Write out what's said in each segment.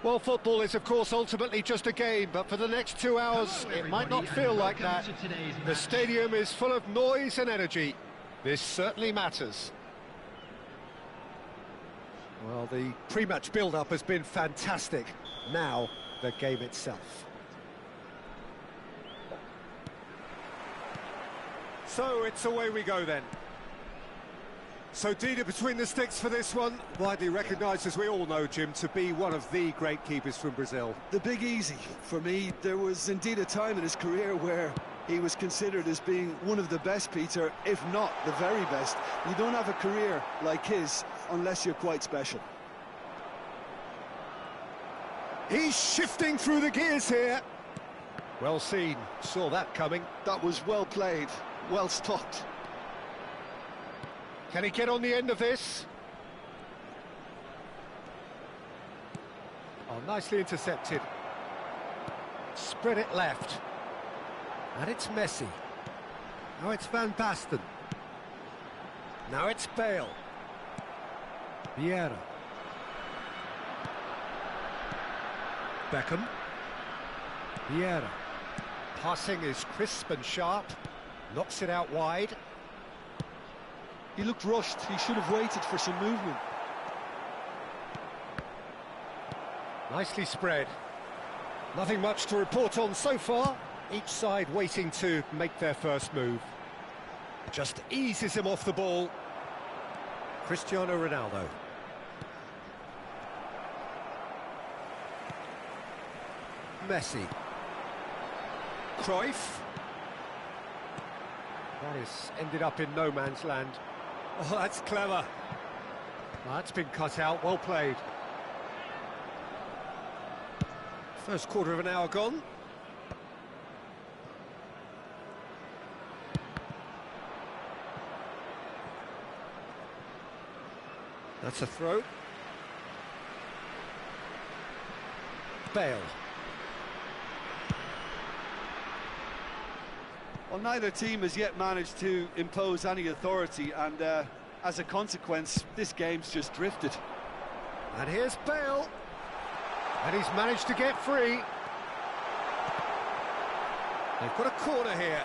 Well, football is, of course, ultimately just a game, but for the next 2 hours, it might not feel like that. The stadium is full of noise and energy. This certainly matters. Well, the pre-match build-up has been fantastic. Now, the game itself. So, it's away we go then. So Dida between the sticks for this one, widely recognised, as we all know, Jim, to be one of the great keepers from Brazil. The Big Easy. For me, there was indeed a time in his career where he was considered as being one of the best, Peter, if not the very best. You don't have a career like his unless you're quite special. He's shifting through the gears here. Well seen, saw that coming. That was well played, well stopped. Can he get on the end of this? Oh, nicely intercepted. Spread it left. And it's Messi. Now it's Van Basten. Now it's Bale. Vieira. Beckham. Vieira. Passing is crisp and sharp. Knocks it out wide. He looked rushed. He should have waited for some movement. Nicely spread. Nothing much to report on so far. Each side waiting to make their first move. Just eases him off the ball. Cristiano Ronaldo. Messi. Cruyff. That has ended up in no man's land. Oh, that's clever. That's been cut out, well played. First quarter of an hour gone. That's a throw. Bale. Well, neither team has yet managed to impose any authority, and as a consequence, this game's just drifted. And here's Bale. And he's managed to get free. They've got a corner here.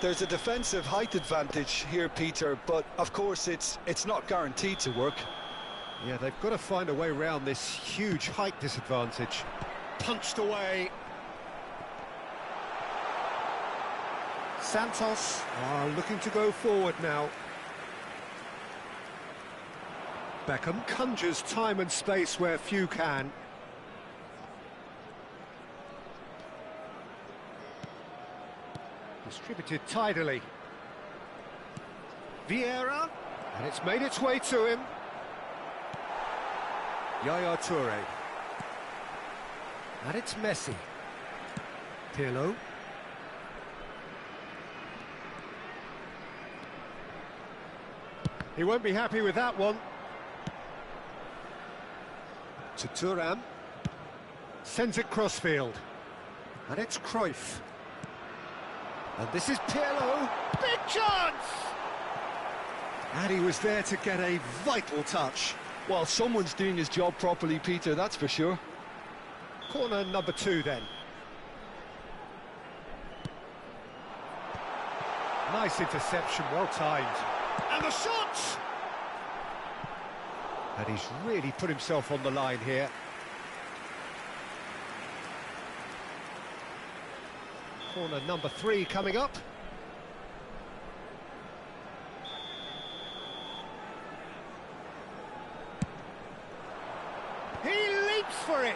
There's a defensive height advantage here, Peter, but of course it's not guaranteed to work. Yeah, they've got to find a way around this huge height disadvantage. Punched away. Santos are looking to go forward now. Beckham conjures time and space where few can. Distributed tidily. Vieira, and it's made its way to him. Yaya Toure. And it's Messi. Pirlo. He won't be happy with that one. To Thuram. Sends it crossfield. And it's Cruyff. And this is Pirlo. Big chance! And he was there to get a vital touch. Well, someone's doing his job properly, Peter, that's for sure. Corner number 2 then. Nice interception, well timed. And the shot! And he's really put himself on the line here. Corner number 3 coming up. He leaps for it!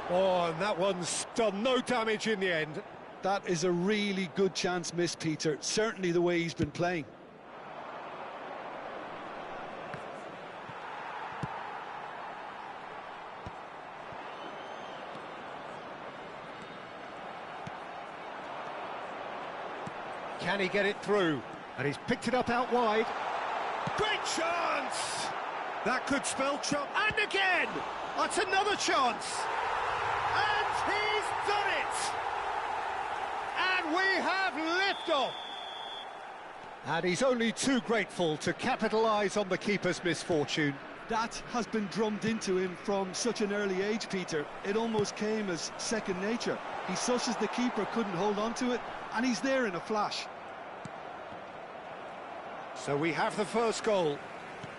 Oh, and that one's done no damage in the end. That is a really good chance missed, Peter. Certainly the way he's been playing. Can he get it through? And he's picked it up out wide. Great chance! That could spell trouble. And again! That's another chance! And he's done it! And we have liftoff! And he's only too grateful to capitalise on the keeper's misfortune. That has been drummed into him from such an early age, Peter. It almost came as second nature. He susses the keeper couldn't hold on to it, and he's there in a flash. So we have the first goal.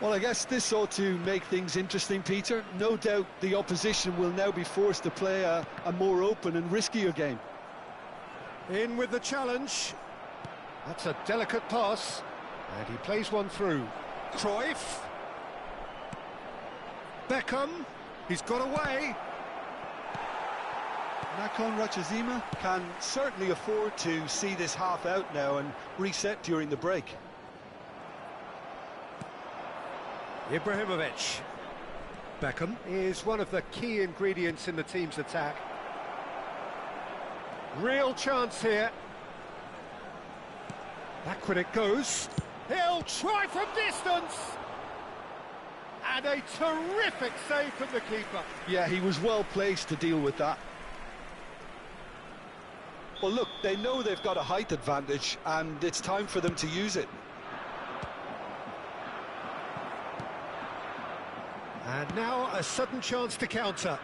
Well, I guess this ought to make things interesting, Peter. No doubt the opposition will now be forced to play a more open and riskier game. In with the challenge. That's a delicate pass. And he plays one through. Cruyff. Beckham. He's got away. Nakhon Ratchazima can certainly afford to see this half out now and reset during the break. Ibrahimovic. Beckham is one of the key ingredients in the team's attack. Real chance here. Back when it goes. He'll try from distance. And a terrific save from the keeper. Yeah, he was well placed to deal with that. Well, look, they know they've got a height advantage, and it's time for them to use it. And now a sudden chance to counter.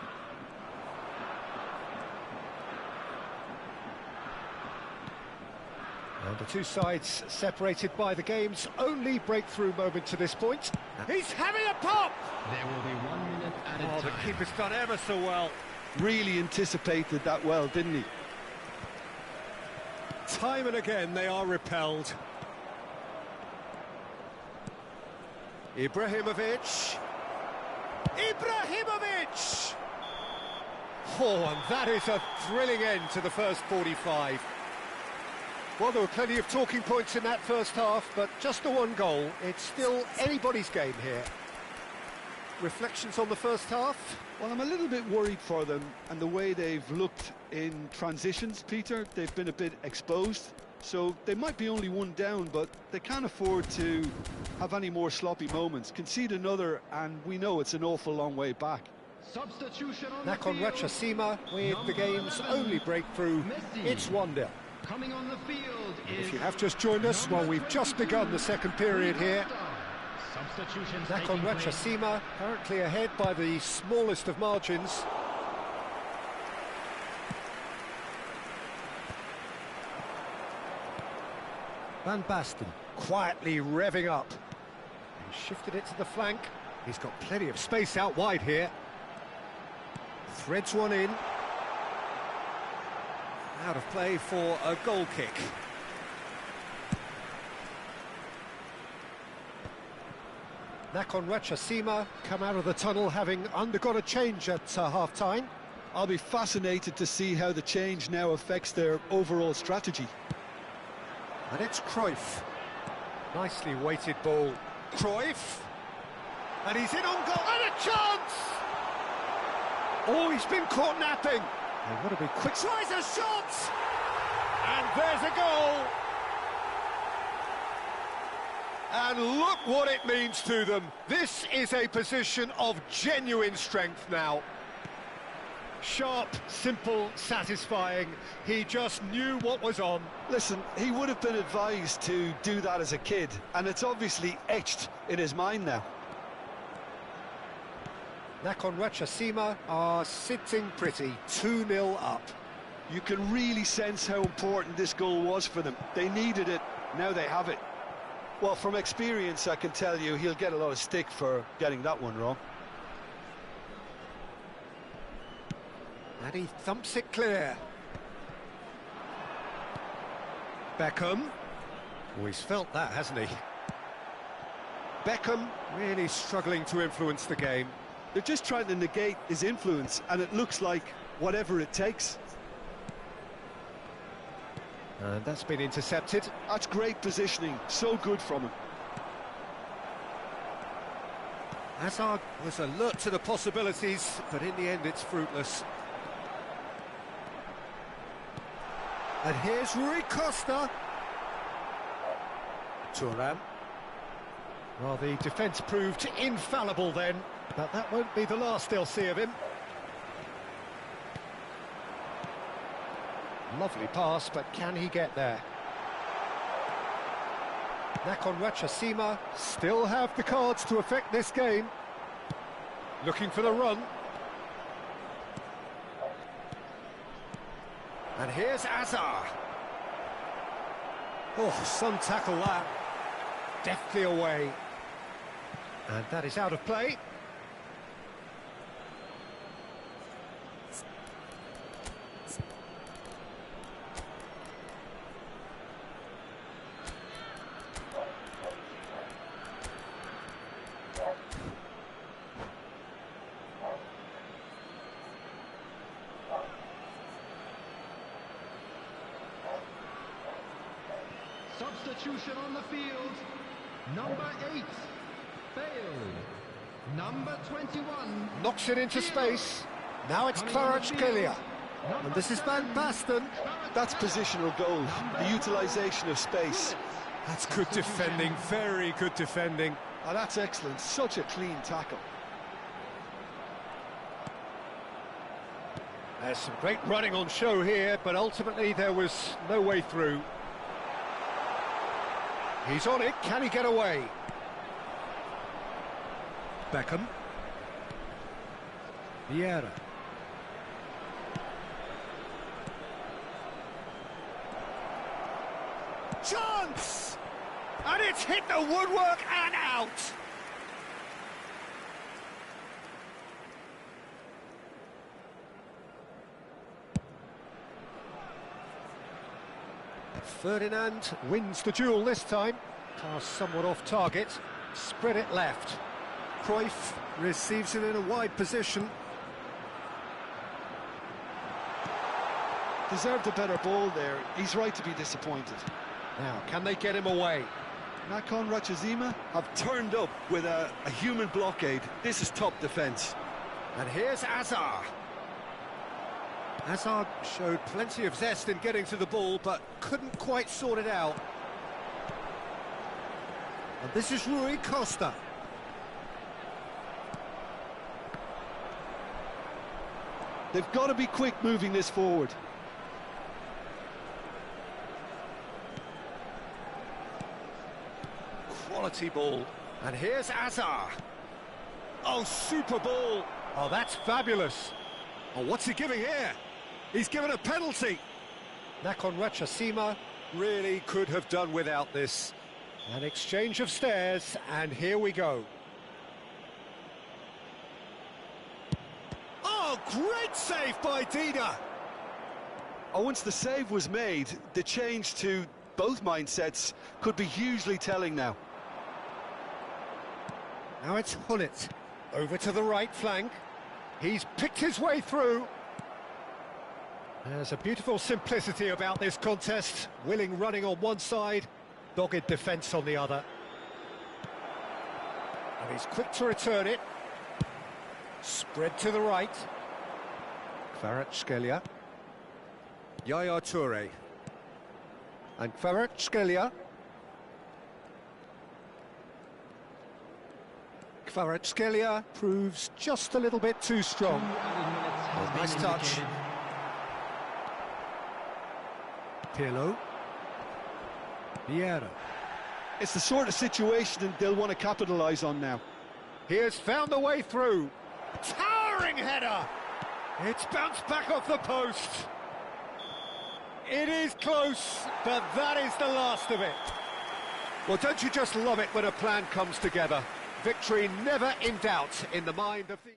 And the two sides separated by the game's only breakthrough moment to this point. He's having a pop! There will be 1 minute added time. The keeper's done ever so well. Really anticipated that well, didn't he? Time and again they are repelled. Ibrahimovic. Ibrahimovic! Oh, and that is a thrilling end to the first 45. Well, there were plenty of talking points in that first half, but just the one goal. It's still anybody's game here. Reflections on the first half? Well, I'm a little bit worried for them and the way they've looked in transitions, Peter. They've been a bit exposed, so they might be only one down, but they can't afford to have any more sloppy moments. Concede another, and we know it's an awful long way back. Substitution on Nakhon Ratchazima with the game's only breakthrough. It's 1-0. Coming on the field is If you have just joined us, well, we've just begun the second period here. Substitutions Nakhon Ratchazima currently ahead by the smallest of margins. Van Basten quietly revving up. He shifted it to the flank. He's got plenty of space out wide here. Threads one in. Out of play for a goal kick. Nakhon Ratchazima come out of the tunnel having undergone a change at half-time. I'll be fascinated to see how the change now affects their overall strategy. And it's Cruyff. Nicely weighted ball. Cruyff. And he's in on goal. And a chance! Oh, he's been caught napping. They want to be quick. Tries a shot! And there's a goal! And look what it means to them. This is a position of genuine strength now. Sharp, simple, satisfying. He just knew what was on. Listen, he would have been advised to do that as a kid, and it's obviously etched in his mind now. Nakhon Ratchazima are sitting pretty, 2-0 up. You can really sense how important this goal was for them. They needed it, now they have it. Well, from experience, I can tell you he'll get a lot of stick for getting that one wrong. And he thumps it clear. Beckham. Oh, he's felt that, hasn't he? Beckham really struggling to influence the game. They're just trying to negate his influence, and it looks like whatever it takes. And that's been intercepted. That's great positioning, so good from him. Hazard was alert to the possibilities, but in the end it's fruitless. And here's Rui Costa. Thuram. Well, the defence proved infallible then, but that won't be the last they'll see of him. Lovely pass, but can he get there? Nakhon Ratchasima still have the cards to affect this game. Looking for the run. And here's Azar. Oh, some tackle that. Deftly away. And that is out of play. Substitution on the field. Number 8 failed. Number 21 knocks it into space. Now it's Kvaratskhelia. And this is Van Basten. That's positional goal, the utilisation of space. That's good defending, very good defending. Oh, that's excellent, such a clean tackle. There's some great running on show here, but ultimately there was no way through. He's on it, can he get away? Beckham. Vieira. Chance! And it's hit the woodwork and out! Ferdinand wins the duel this time. Pass somewhat off target. Spread it left. Cruyff receives it in a wide position. Deserved a better ball there. He's right to be disappointed. Now, can they get him away? Nakhon Ratchasima have turned up with a human blockade. This is top defence. And here's Azar. Hazard showed plenty of zest in getting to the ball, but couldn't quite sort it out. And this is Rui Costa. They've got to be quick moving this forward. Quality ball. And here's Azar. Oh, super ball. Oh, that's fabulous. Oh, what's he giving here? He's given a penalty. Nakhon Ratchasima really could have done without this. An exchange of stares, and here we go. Oh, great save by Dida. Oh, once the save was made, the change to both mindsets could be hugely telling now. Now it's Hullet. Over to the right flank. He's picked his way through. There's a beautiful simplicity about this contest. Willing running on one side, dogged defence on the other. And he's quick to return it. Spread to the right. Kvaratskhelia. Yaya Toure. And Kvaratskhelia. Kvaratskhelia proves just a little bit too strong. Oh, nice touch. Pirlo. Vieira. It's the sort of situation they'll want to capitalise on now. He has found the way through. Towering header! It's bounced back off the post. It is close, but that is the last of it. Well, don't you just love it when a plan comes together? Victory never in doubt in the mind of the...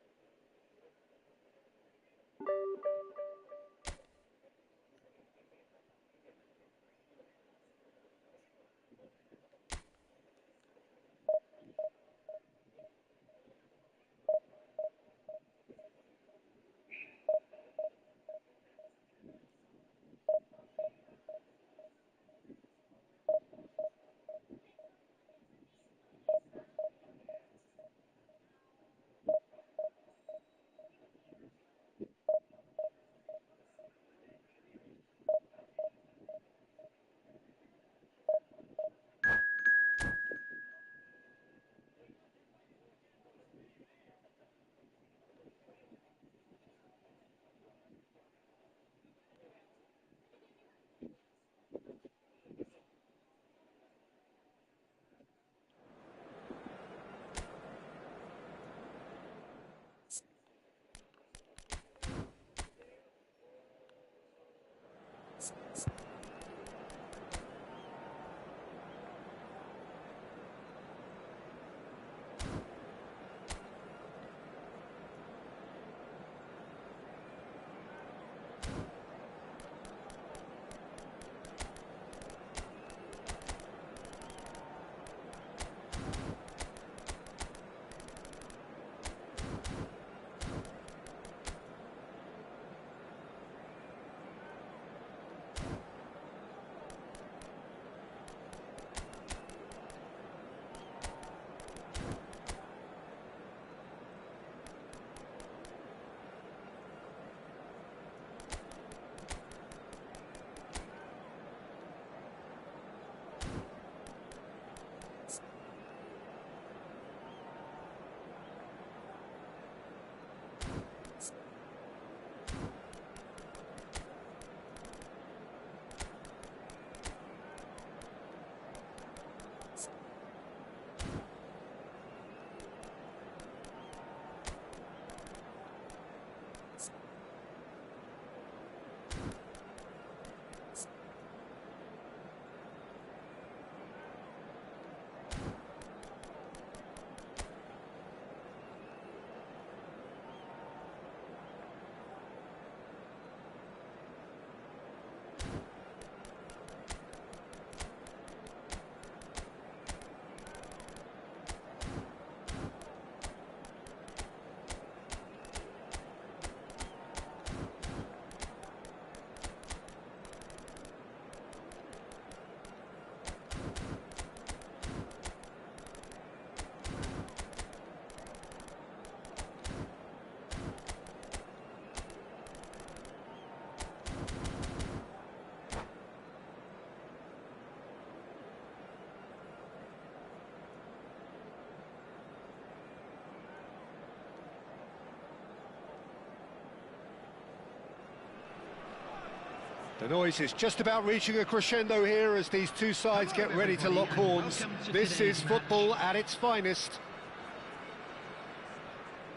The noise is just about reaching a crescendo here as these two sides get ready to lock horns. This is football at its finest.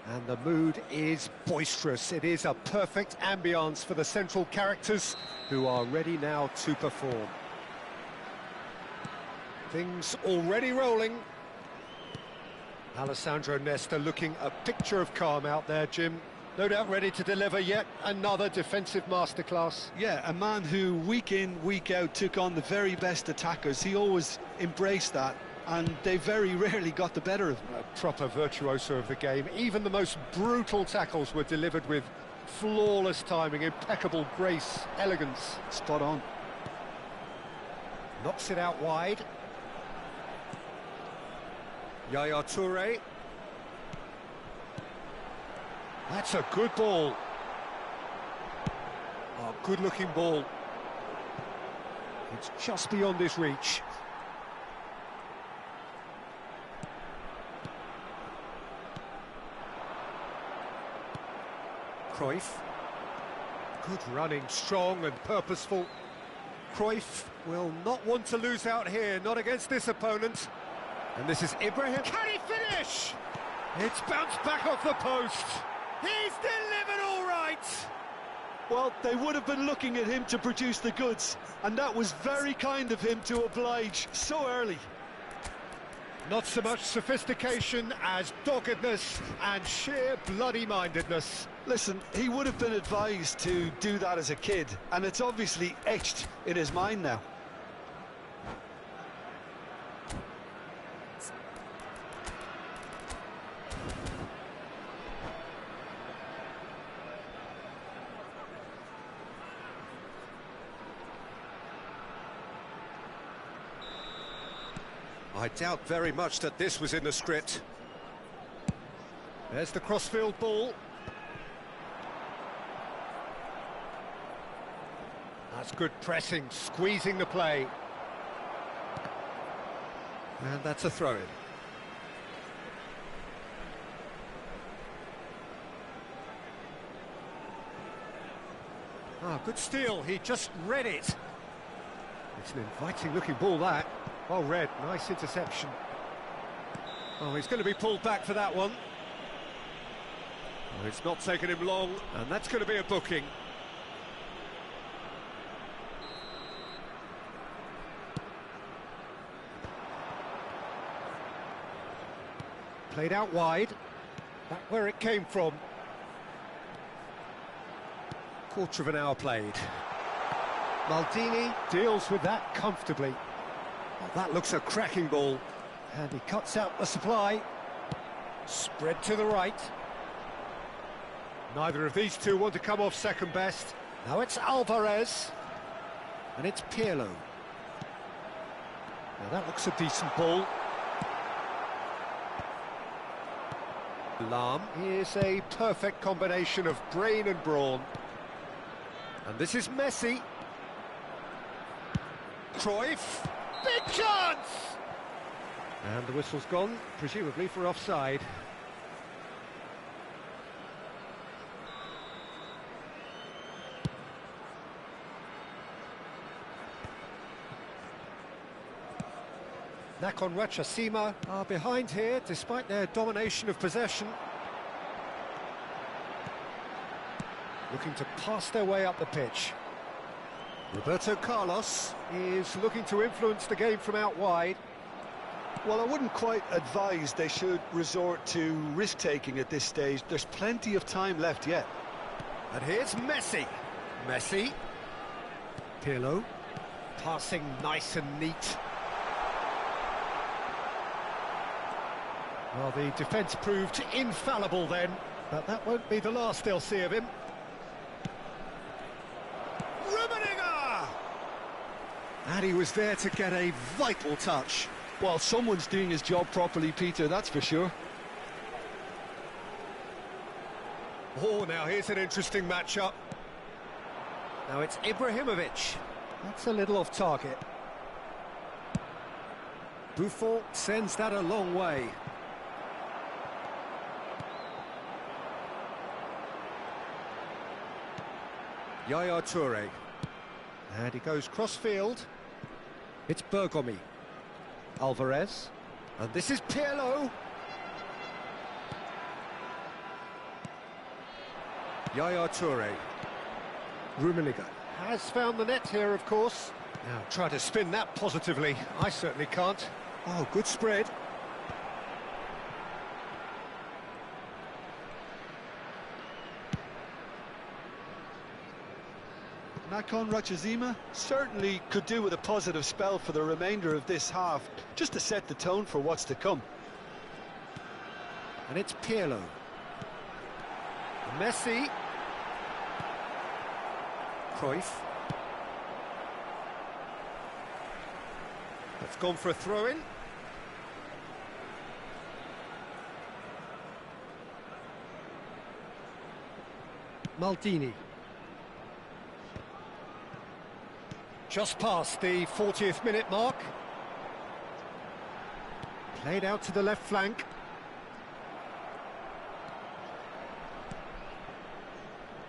And the mood is boisterous. It is a perfect ambience for the central characters who are ready now to perform. Things already rolling. Alessandro Nesta looking a picture of calm out there, Jim. No doubt ready to deliver yet another defensive masterclass. Yeah, a man who week in, week out took on the very best attackers. He always embraced that, and they very rarely got the better of him. A proper virtuoso of the game. Even the most brutal tackles were delivered with flawless timing, impeccable grace, elegance. Spot on. Knocks it out wide. Yaya Toure. That's a good ball. Oh, good-looking ball. It's just beyond his reach. Cruyff. Good running, strong and purposeful. Cruyff will not want to lose out here, not against this opponent. And this is Ibrahim. Can he finish? It's bounced back off the post. He's delivered all right. Well, they would have been looking at him to produce the goods, and that was very kind of him to oblige so early. Not so much sophistication as doggedness and sheer bloody-mindedness. Listen, he would have been advised to do that as a kid, and it's obviously etched in his mind now. I doubt very much that this was in the script. There's the crossfield ball. That's good pressing, squeezing the play. And that's a throw-in. Ah, good steal, he just read it. It's an inviting-looking ball, that. Well read, nice interception. Oh, he's going to be pulled back for that one. Well, it's not taken him long, and that's going to be a booking. Played out wide. Back where it came from. Quarter of an hour played. Maldini deals with that comfortably. Well, that looks a cracking ball. And he cuts out the supply. Spread to the right. Neither of these two want to come off second best. Now it's Alvarez. And it's Pirlo. Now that looks a decent ball. Lahm is a perfect combination of brain and brawn. And this is Messi. Cruyff. Big chance! And the whistle's gone, presumably for offside. Nakon Ratchasima are behind here, despite their domination of possession. Looking to pass their way up the pitch. Roberto Carlos is looking to influence the game from out wide. Well, I wouldn't quite advise they should resort to risk-taking at this stage. There's plenty of time left yet. And here's Messi. Messi. Pirlo. Passing nice and neat. Well, the defence proved infallible then, but that won't be the last they'll see of him. And he was there to get a vital touch. Well, someone's doing his job properly, Peter, that's for sure. Oh, now here's an interesting matchup. Now it's Ibrahimovic. That's a little off target. Buffon sends that a long way. Yaya Toure. And he goes cross-field. It's Bergomi. Alvarez. And this is Pirlo. Yaya Toure. Rummenigge has found the net here, of course. Now, try to spin that positively. I certainly can't. Oh, good spread. Nakhon Ratchazima certainly could do with a positive spell for the remainder of this half, just to set the tone for what's to come. And it's Pirlo. Messi. Cruyff. That's gone for a throw-in. Maldini. Just past the 40th minute mark. Played out to the left flank.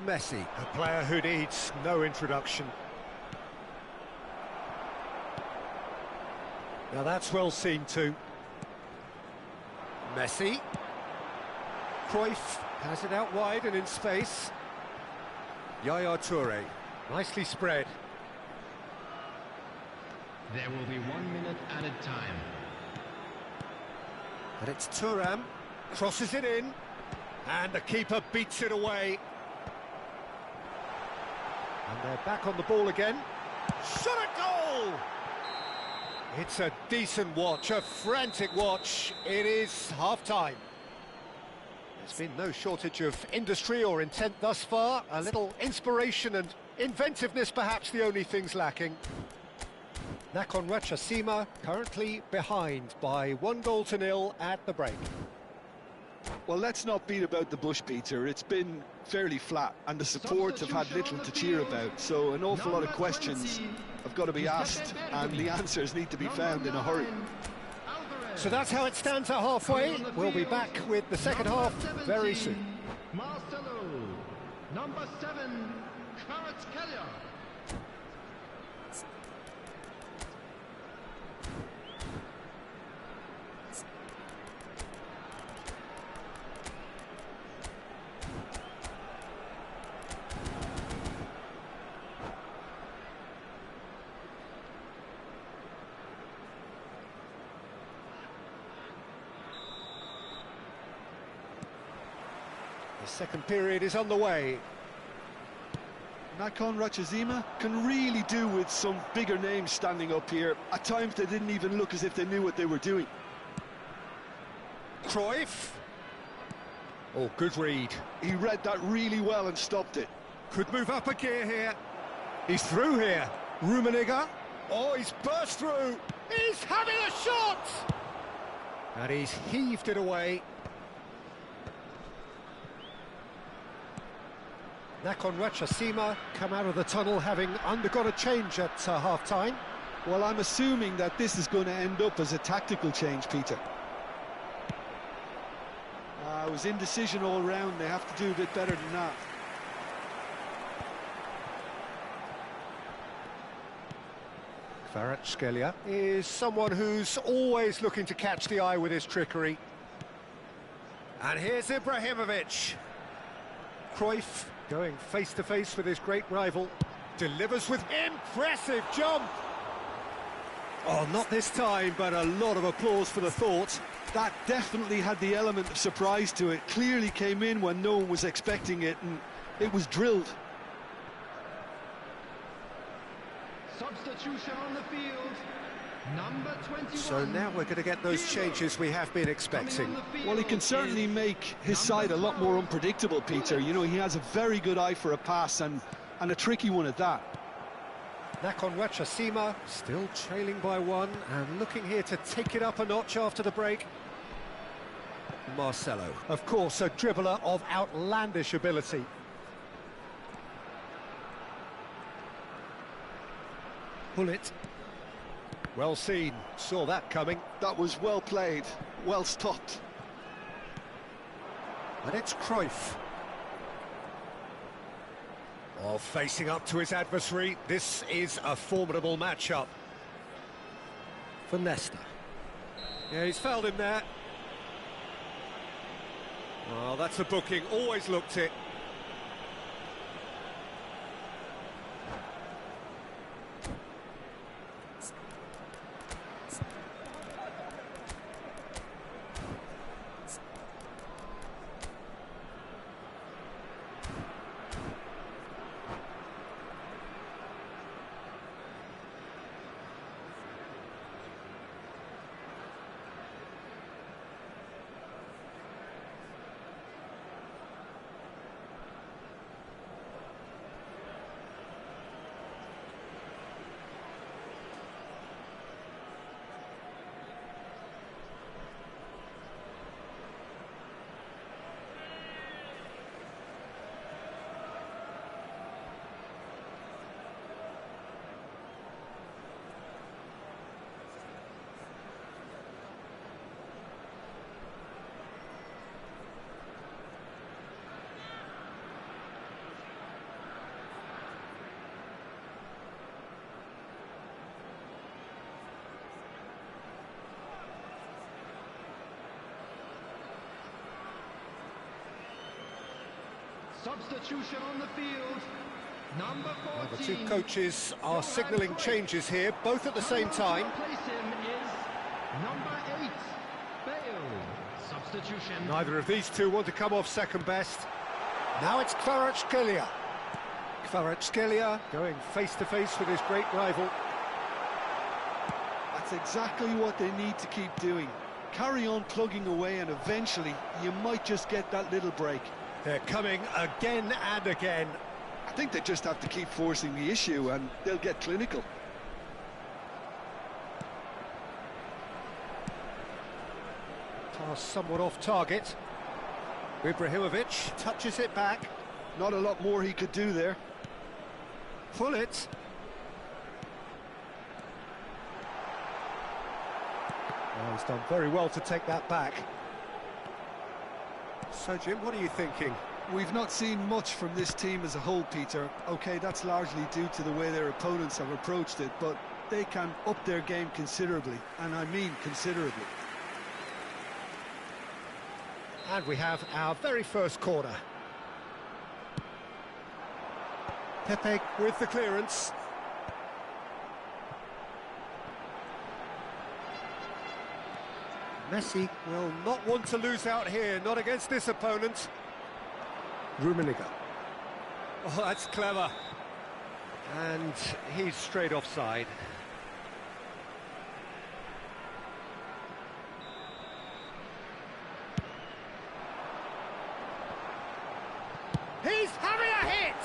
Messi, a player who needs no introduction. Now that's well seen too. Messi. Cruyff has it out wide and in space. Yaya Toure, nicely spread. There will be 1 minute added time. And it's Thuram, crosses it in, and the keeper beats it away. And they're back on the ball again. Shot at goal! It's a decent watch, a frantic watch. It is half-time. There's been no shortage of industry or intent thus far. A little inspiration and inventiveness, perhaps the only things lacking. Nakhon Ratchazima currently behind by 1-0 at the break. Well, let's not beat about the bush, Peter. It's been fairly flat, and the supports have had little to cheer about, so an awful lot of questions have got to be asked, and the answers need to be found in a hurry. So that's how it stands at halfway. We'll be back with the second half very soon. Marcelo, number 7, Kvaratskhelia. The second period is on the way. Nakhon Ratchazima can really do with some bigger names standing up here. At times they didn't even look as if they knew what they were doing. Cruyff. Oh, good read. He read that really well and stopped it. Could move up a gear here. He's through here. Rummenigge. Oh, he's burst through. He's having a shot! And he's heaved it away. Nakhon Ratchazima come out of the tunnel having undergone a change at half-time. Well, I'm assuming that this is going to end up as a tactical change, Peter. It was indecision all round. They have to do a bit better than that. Kvaratskhelia is someone who's always looking to catch the eye with his trickery. And here's Ibrahimovic. Cruyff going face-to-face with his great rival. Delivers with impressive jump. Oh, not this time, but a lot of applause for the thought. That definitely had the element of surprise to it. Clearly came in when no one was expecting it, and it was drilled. Substitution on the field, number 21. So now we're going to get those changes we have been expecting. Well, he can certainly make his side a lot more unpredictable, Peter. You know, he has a very good eye for a pass, and a tricky one at that. Nakhon Ratchazima still trailing by 1 and looking here to take it up a notch after the break. Marcelo, of course, a dribbler of outlandish ability. Bullet. Well seen, saw that coming. That was well played, well stopped. And it's Cruyff. Oh, facing up to his adversary, this is a formidable matchup. For Nesta. Yeah, he's fouled him there. Well, that's a booking, always looked it. Substitution on the field. Number 14. The two coaches are signalling changes here, both at the same time. Replace him is number 8, Bale. Substitution. Neither of these two want to come off second best. Now it's Kvaratskhelia. Kvaratskhelia going face-to-face with his great rival. That's exactly what they need to keep doing. Carry on plugging away and eventually you might just get that little break. They're coming again and again. I think they just have to keep forcing the issue and they'll get clinical. Pass somewhat off target. Ibrahimovic touches it back. Not a lot more he could do there. Pull it. Oh, he's done very well to take that back. So, Jim, what are you thinking? We've not seen much from this team as a whole, Peter. OK, that's largely due to the way their opponents have approached it, but they can up their game considerably, and I mean considerably. And we have our very first corner. Pepe with the clearance. Messi will not want to lose out here, not against this opponent. Rummenigge. Oh, that's clever. And he's straight offside. He's having a hit!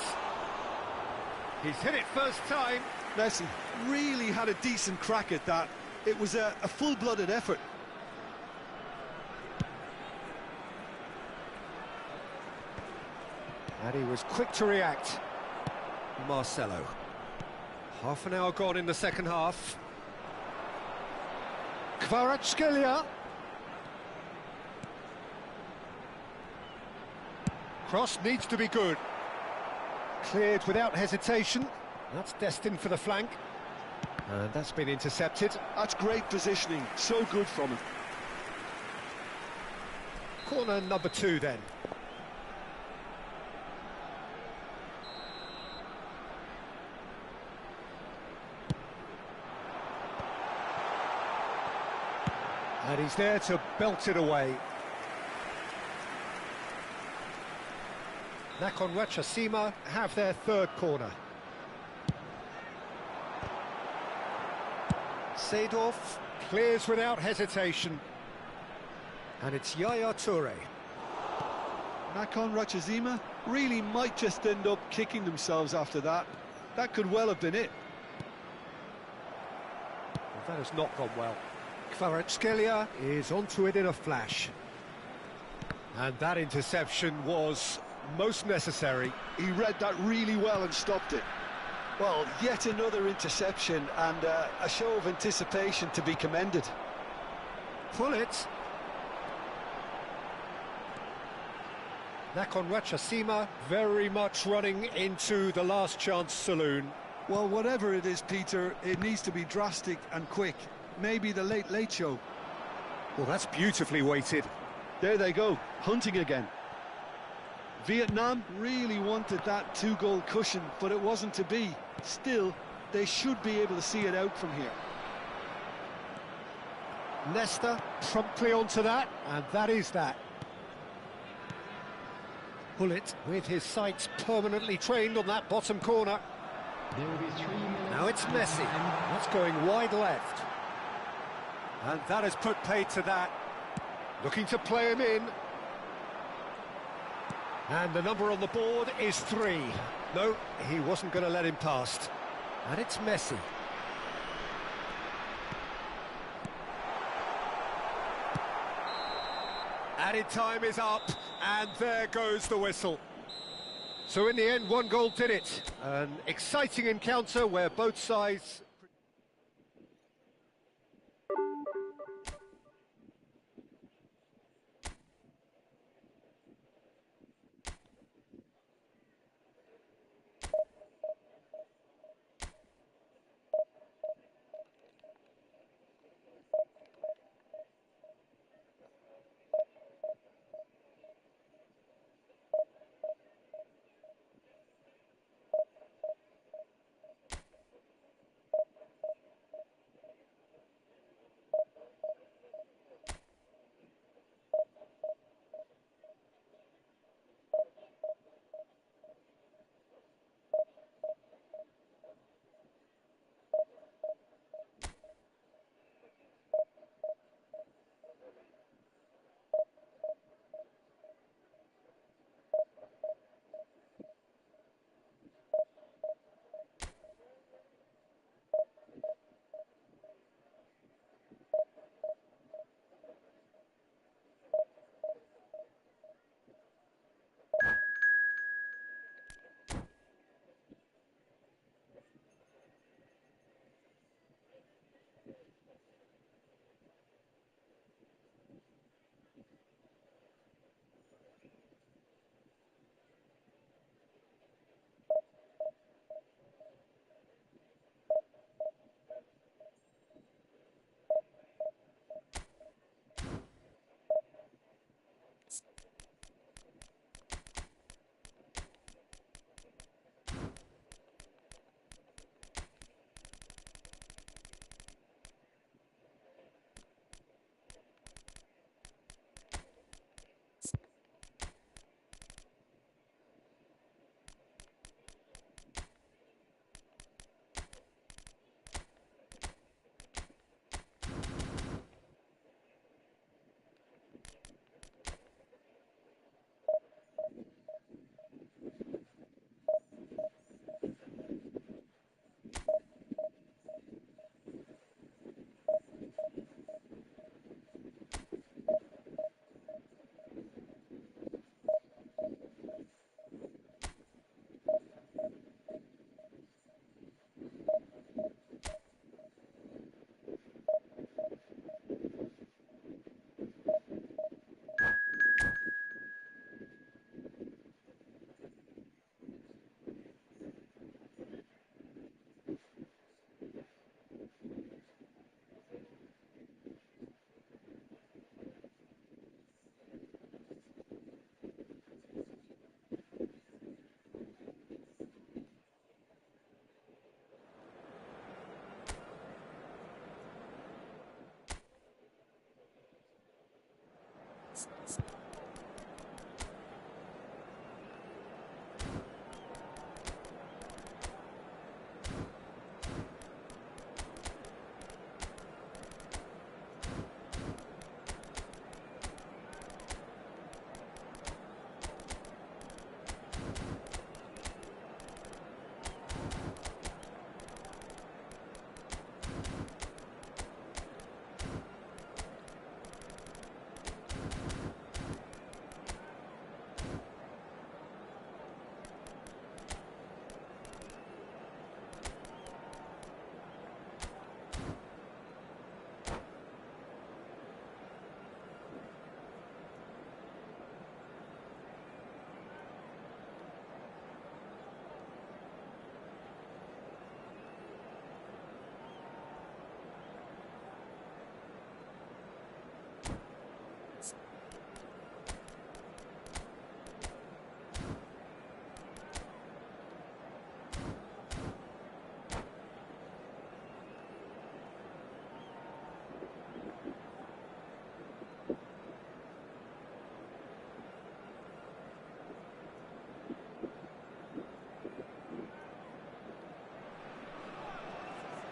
He's hit it first time. Messi really had a decent crack at that. It was a full-blooded effort. And he was quick to react. Marcelo. Half an hour gone in the second half. Kvaratskhelia. Cross needs to be good. Cleared without hesitation. That's destined for the flank. And that's been intercepted. That's great positioning. So good from him. Corner number 2 then. And he's there to belt it away. Nakhon Ratchasima have their third corner. Seedorf clears without hesitation. And it's Yaya Toure. Nakhon Ratchasima really might just end up kicking themselves after that. That could well have been it. Well, that has not gone well. Kvaratskhelia is onto it in a flash. And that interception was most necessary. He read that really well and stopped it. Well, yet another interception and a show of anticipation to be commended. Pull it. Nakon Rachasima very much running into the last chance saloon. Well, whatever it is, Peter, it needs to be drastic and quick. Maybe the late show. Well, that's beautifully weighted. There they go, hunting again. Vietnam really wanted that two-goal cushion, but it wasn't to be. Still, they should be able to see it out from here. Nesta promptly onto that, and that is that. Hullet with his sights permanently trained on that bottom corner. There will be 3 minutes. Now it's Messi. That's going wide left. And that has put paid to that. Looking to play him in. And the number on the board is 3. No, he wasn't going to let him past. And it's Messi. Added time is up, and there goes the whistle. So in the end, 1 goal did it. An exciting encounter where both sides...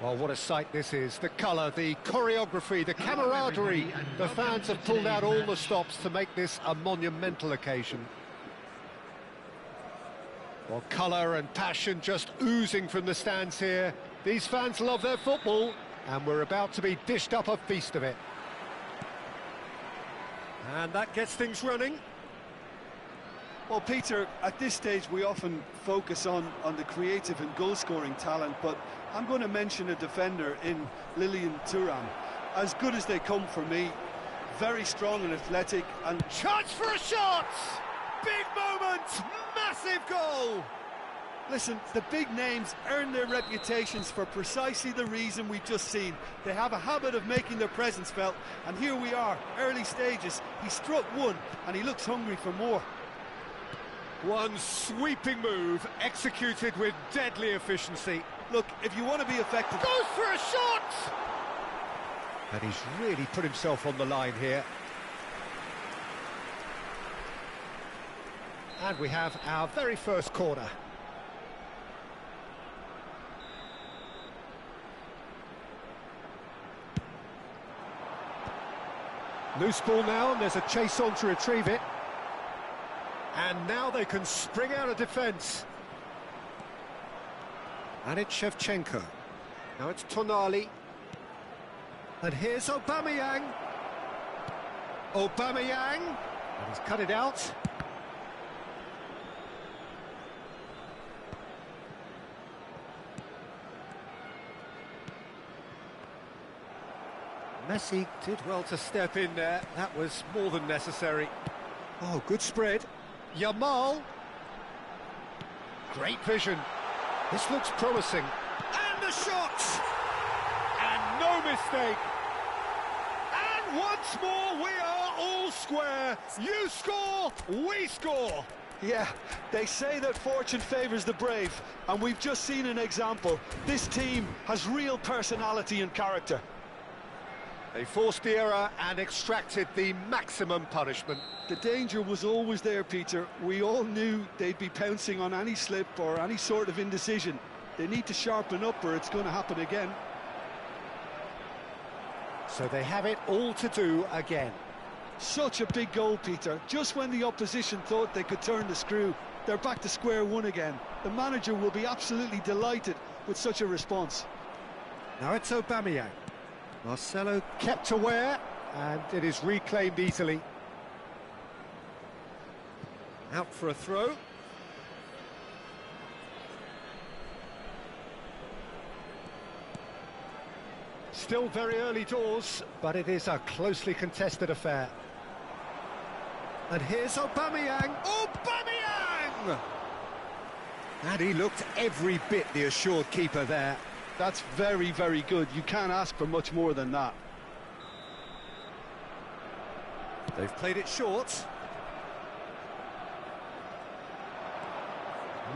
Well, what a sight this is. The colour, the choreography, the camaraderie. The fans have pulled out all the stops to make this a monumental occasion. Well, colour and passion just oozing from the stands here. These fans love their football, and we're about to be dished up a feast of it. And that gets things running. Well, Peter, at this stage we often focus on the creative and goal-scoring talent, but I'm going to mention a defender in Lilian Thuram. As good as they come for me, very strong and athletic, and Chance for a shot! Big moment! Massive goal! listen, the big names earn their reputations for precisely the reason we've just seen. They have a habit of making their presence felt, and here we are, early stages. He struck one, and he looks hungry for more. One sweeping move, executed with deadly efficiency. Look, if you want to be effective... Goes for a shot! And he's really put himself on the line here. And we have our very first corner. Loose ball now, and there's a chase on to retrieve it. And now they can spring out of defence. And it's Shevchenko. Now it's Tonali. And here's Aubameyang. Aubameyang. And he's cut it out. Messi did well to step in there. That was more than necessary. Oh, good spread. Yamal. Great vision. This looks promising. And the shot! And no mistake. And once more, we are all square. You score, we score. Yeah, they say that fortune favours the brave, and we've just seen an example. This team has real personality and character. They forced the error and extracted the maximum punishment. The danger was always there, Peter. We all knew they'd be pouncing on any slip or any sort of indecision. They need to sharpen up or it's going to happen again. So they have it all to do again. Such a big goal, Peter. Just when the opposition thought they could turn the screw, they're back to square one again. The manager will be absolutely delighted with such a response. Now it's Aubameyang. Marcelo kept aware, and it is reclaimed easily. Out for a throw. Still very early doors, but it is a closely contested affair. And here's Aubameyang. Aubameyang! And he looked every bit the assured keeper there. That's very, very good. You can't ask for much more than that. They've played it short.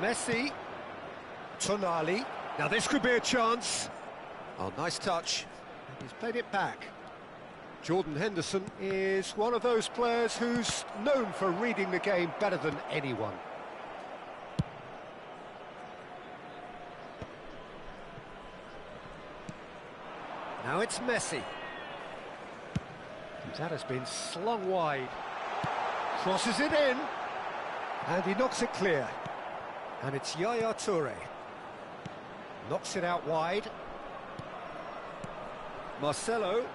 Messi. Tonali. Now this could be a chance. Oh, nice touch. He's played it back. Jordan Henderson is one of those players who's known for reading the game better than anyone. Now it's Messi. That has been slung wide. Crosses it in. And he knocks it clear. And it's Yaya Toure. Knocks it out wide. Marcelo.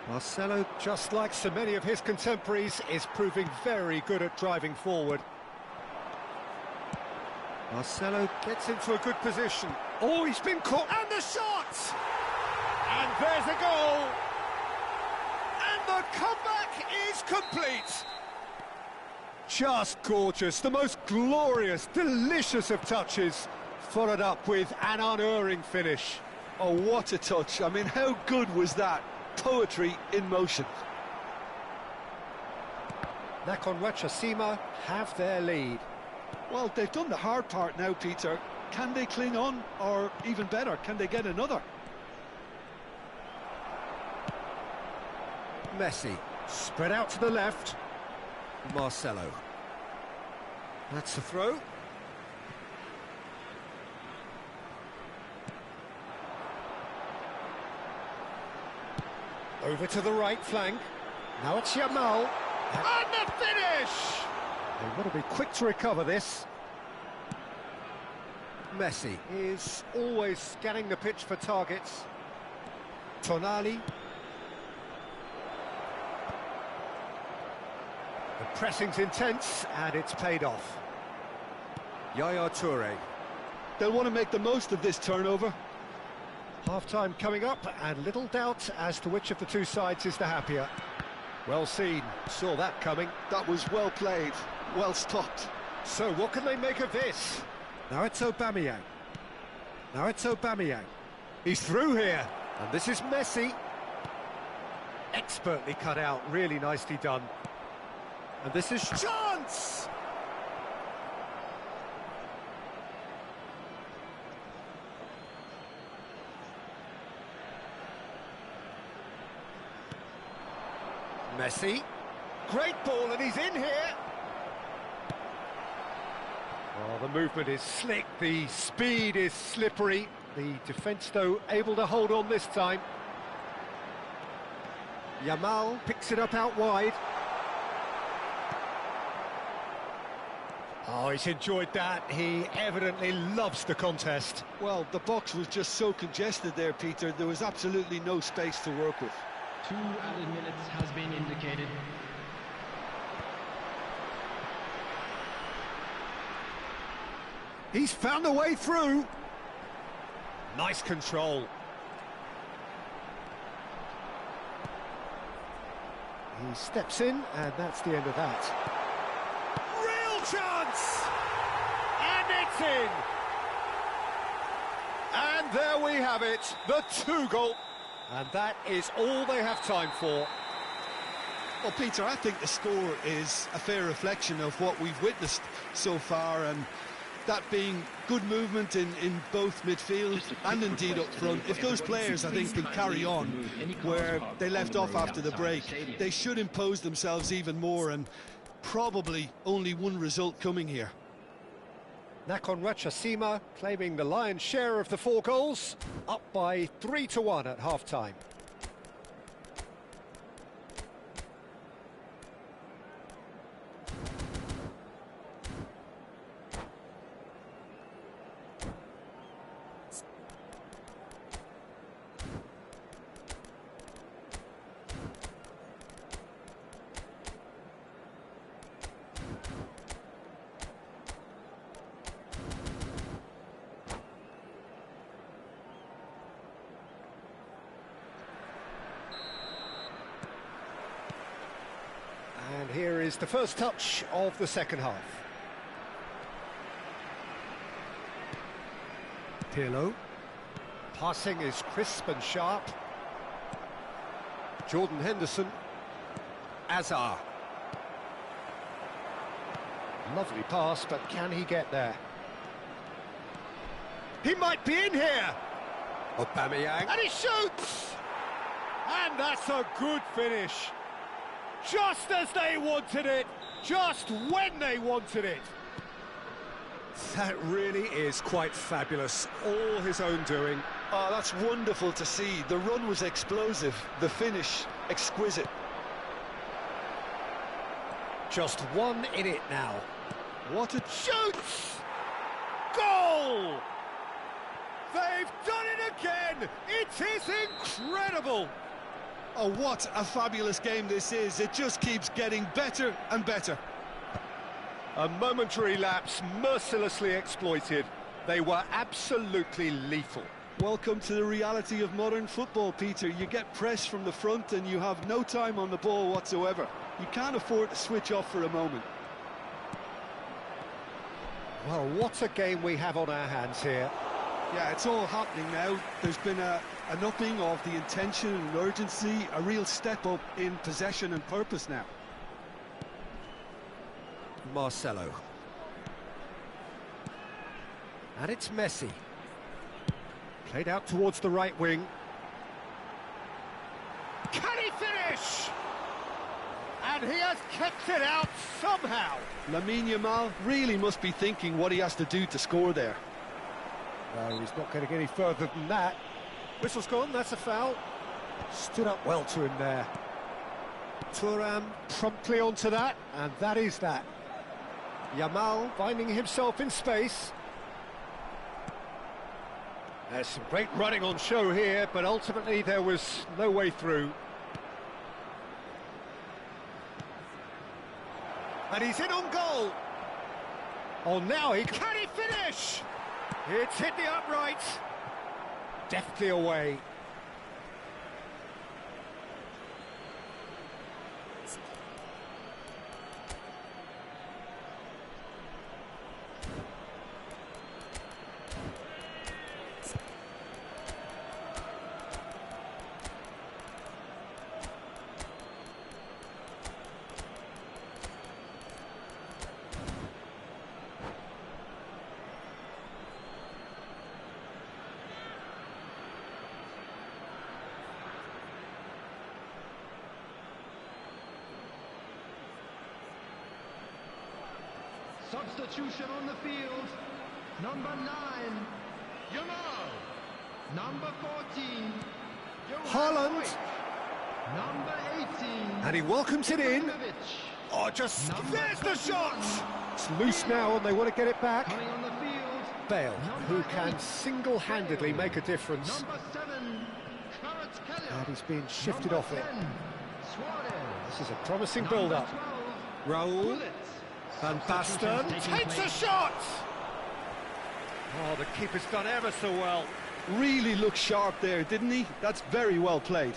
Marcelo, just like so many of his contemporaries, is proving very good at driving forward. Marcelo gets into a good position. Oh, he's been caught. And the shot! And there's a goal! And the comeback is complete! Just gorgeous, the most glorious, delicious of touches, followed up with an unerring finish. Oh, what a touch. I mean, how good was that? Poetry in motion. Nakhon Ratchasima have their lead. Well, they've done the hard part now, Peter. Can they cling on, or even better, can they get another? Messi, spread out to the left. Marcelo. That's the throw. Over to the right flank. Now it's Yamal. And the finish! They want to be quick to recover this. Messi is always scanning the pitch for targets. Tonali. The pressing's intense, and it's paid off. Yaya Toure. They'll want to make the most of this turnover. Half-time coming up, and little doubt as to which of the two sides is the happier. Well seen, saw that coming. That was well played, well stopped. So what can they make of this? Now it's Aubameyang. Now it's Aubameyang. He's through here, and this is Messi. Expertly cut out, really nicely done. And this is chance! Messi, great ball, and he's in here. Oh, the movement is slick, the speed is slippery. The defence, though, able to hold on this time. Yamal picks it up out wide. Oh, he's enjoyed that. He evidently loves the contest. Well, the box was just so congested there, Peter. There was absolutely no space to work with. 2 added minutes has been indicated. He's found a way through. Nice control. He steps in, and that's the end of that. Real chance! And it's in! And there we have it, the 2-goal. And that is all they have time for. Well, Peter, I think the score is a fair reflection of what we've witnessed so far, and that being good movement in both midfield and indeed up front. If those players, I think, can carry on where they left off after the break, they should impose themselves even more, and probably only one result coming here. Nakhon Ratchasima claiming the lion's share of the 4 goals, up by 3-1 at half-time. And here is the first touch of the second half. Pirlo. Passing is crisp and sharp. Jordan Henderson. Azar. Lovely pass, but can he get there? He might be in here! Aubameyang. And he shoots! And that's a good finish. Just as they wanted it, just when they wanted it. That really is quite fabulous, all his own doing. Oh, that's wonderful to see. The run was explosive, the finish exquisite. Just one in it now. What a... Shoots! Goal! They've done it again! It is incredible! Oh, what a fabulous game this is. It just keeps getting better and better. A momentary lapse mercilessly exploited. They were absolutely lethal. Welcome to the reality of modern football, Peter. You get pressed from the front and you have no time on the ball whatsoever. You can't afford to switch off for a moment. Well, what a game we have on our hands here. Yeah, it's all happening now. There's been an upping of the intention and urgency, a real step up in possession and purpose now. Marcelo. And it's Messi. Played out towards the right wing. Can he finish? And he has kept it out somehow. Lamine Yamal really must be thinking what he has to do to score there. No, he's not going to get any further than that. Whistle's gone, that's a foul. Stood up well to him there. Thuram promptly onto that, and that is that. Yamal finding himself in space. There's some great running on show here, but ultimately there was no way through. And he's in on goal. Oh, now can he finish? It's hit the upright. Deftly away. Substitution on the field. Number 9, Yamal. Number 14, Haaland. Number 18, And he welcomes it in. Ibrahimovic. Oh, just Number there's the shot. 21. It's loose now, and they want to get it back. Coming on the field. Bale, who Number can 8, single-handedly make a difference. Number 7, Kvaratskhelia. And he's being shifted Number off it. 10, Suarez. This is a promising Number build-up. 12, Raul. Bullet. Van Basten Substitutions taking takes a place. shot! Oh, the keeper's done ever so well. Really looked sharp there, didn't he? That's very well played.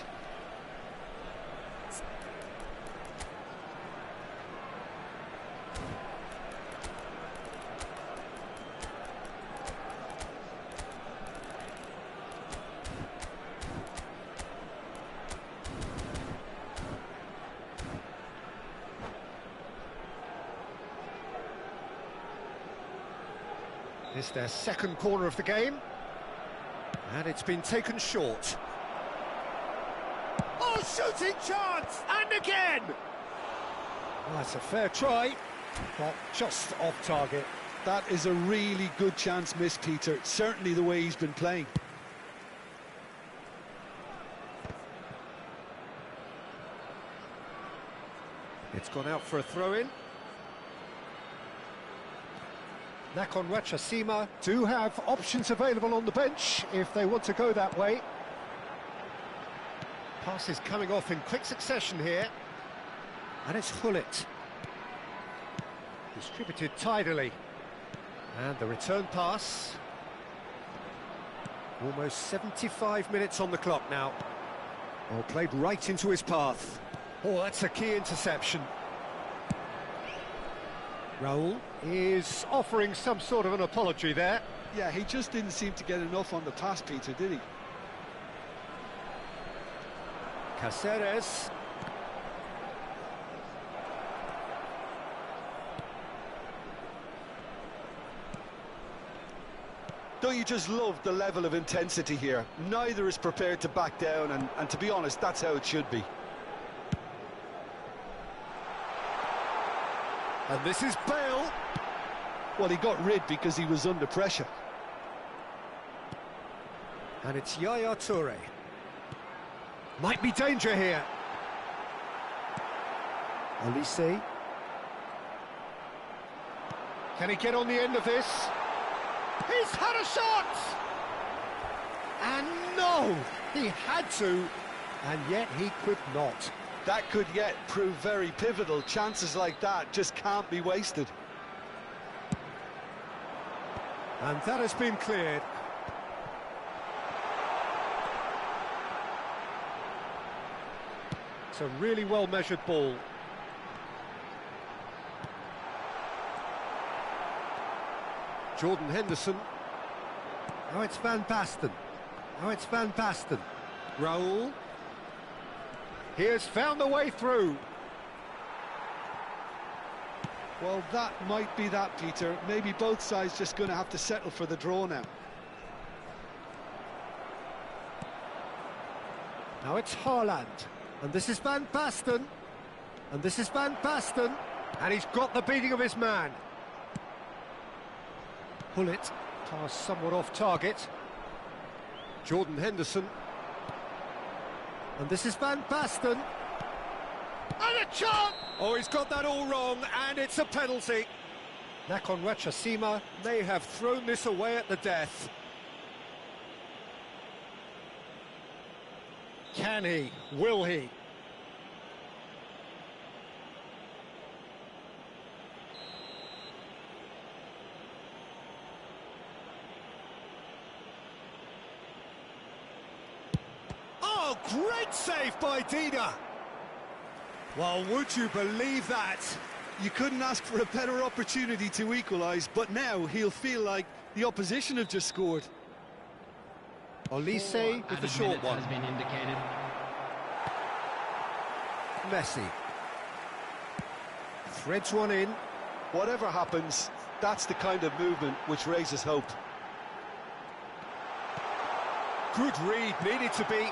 It's their second corner of the game. And it's been taken short. Oh, shooting chance! And again! Well, that's a fair try, but just off target. That is a really good chance missed, Peter. Certainly the way he's been playing. It's gone out for a throw-in. Nakon Wachasima do have options available on the bench if they want to go that way. Passes coming off in quick succession here. And it's Hullet. Distributed tidily. And the return pass. Almost 75 minutes on the clock now. Well, played right into his path. Oh, that's a key interception. Raul is offering some sort of an apology there. Yeah, he just didn't seem to get enough on the pass, Peter, did he? Cáceres. Don't you just love the level of intensity here? Neither is prepared to back down, and to be honest, that's how it should be. And this is Bale. Well, he got rid because he was under pressure. And it's Yaya Toure. Might be danger here. Olise. Can he get on the end of this? He's had a shot! And no! He had to, and yet he could not. That could yet prove very pivotal. Chances like that just can't be wasted. And that has been cleared. It's a really well-measured ball. Jordan Henderson. Now it's Van Basten. Now it's Van Basten. Raul. He has found the way through. Well, that might be that, Peter. Maybe both sides just going to have to settle for the draw now. Now it's Haaland. And this is Van Basten. And this is Van Basten. And he's got the beating of his man. Hullet, pass somewhat off target. Jordan Henderson. And this is Van Basten. And a chance! Oh, he's got that all wrong, and it's a penalty. Nakhon Ratchasima may have thrown this away at the death. Can he? Will he? Oh, great save by Dida. Well, would you believe that? You couldn't ask for a better opportunity to equalise, but now he'll feel like the opposition have just scored. Olise with the short one. Has been indicated. Messi. Threads one in. Whatever happens, that's the kind of movement which raises hope. Good read, needed to be.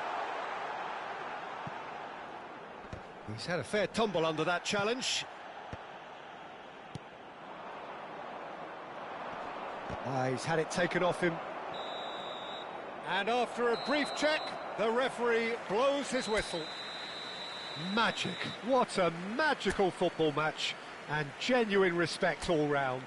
He's had a fair tumble under that challenge. He's had it taken off him. And after a brief check, the referee blows his whistle. Magic. What a magical football match. And genuine respect all round.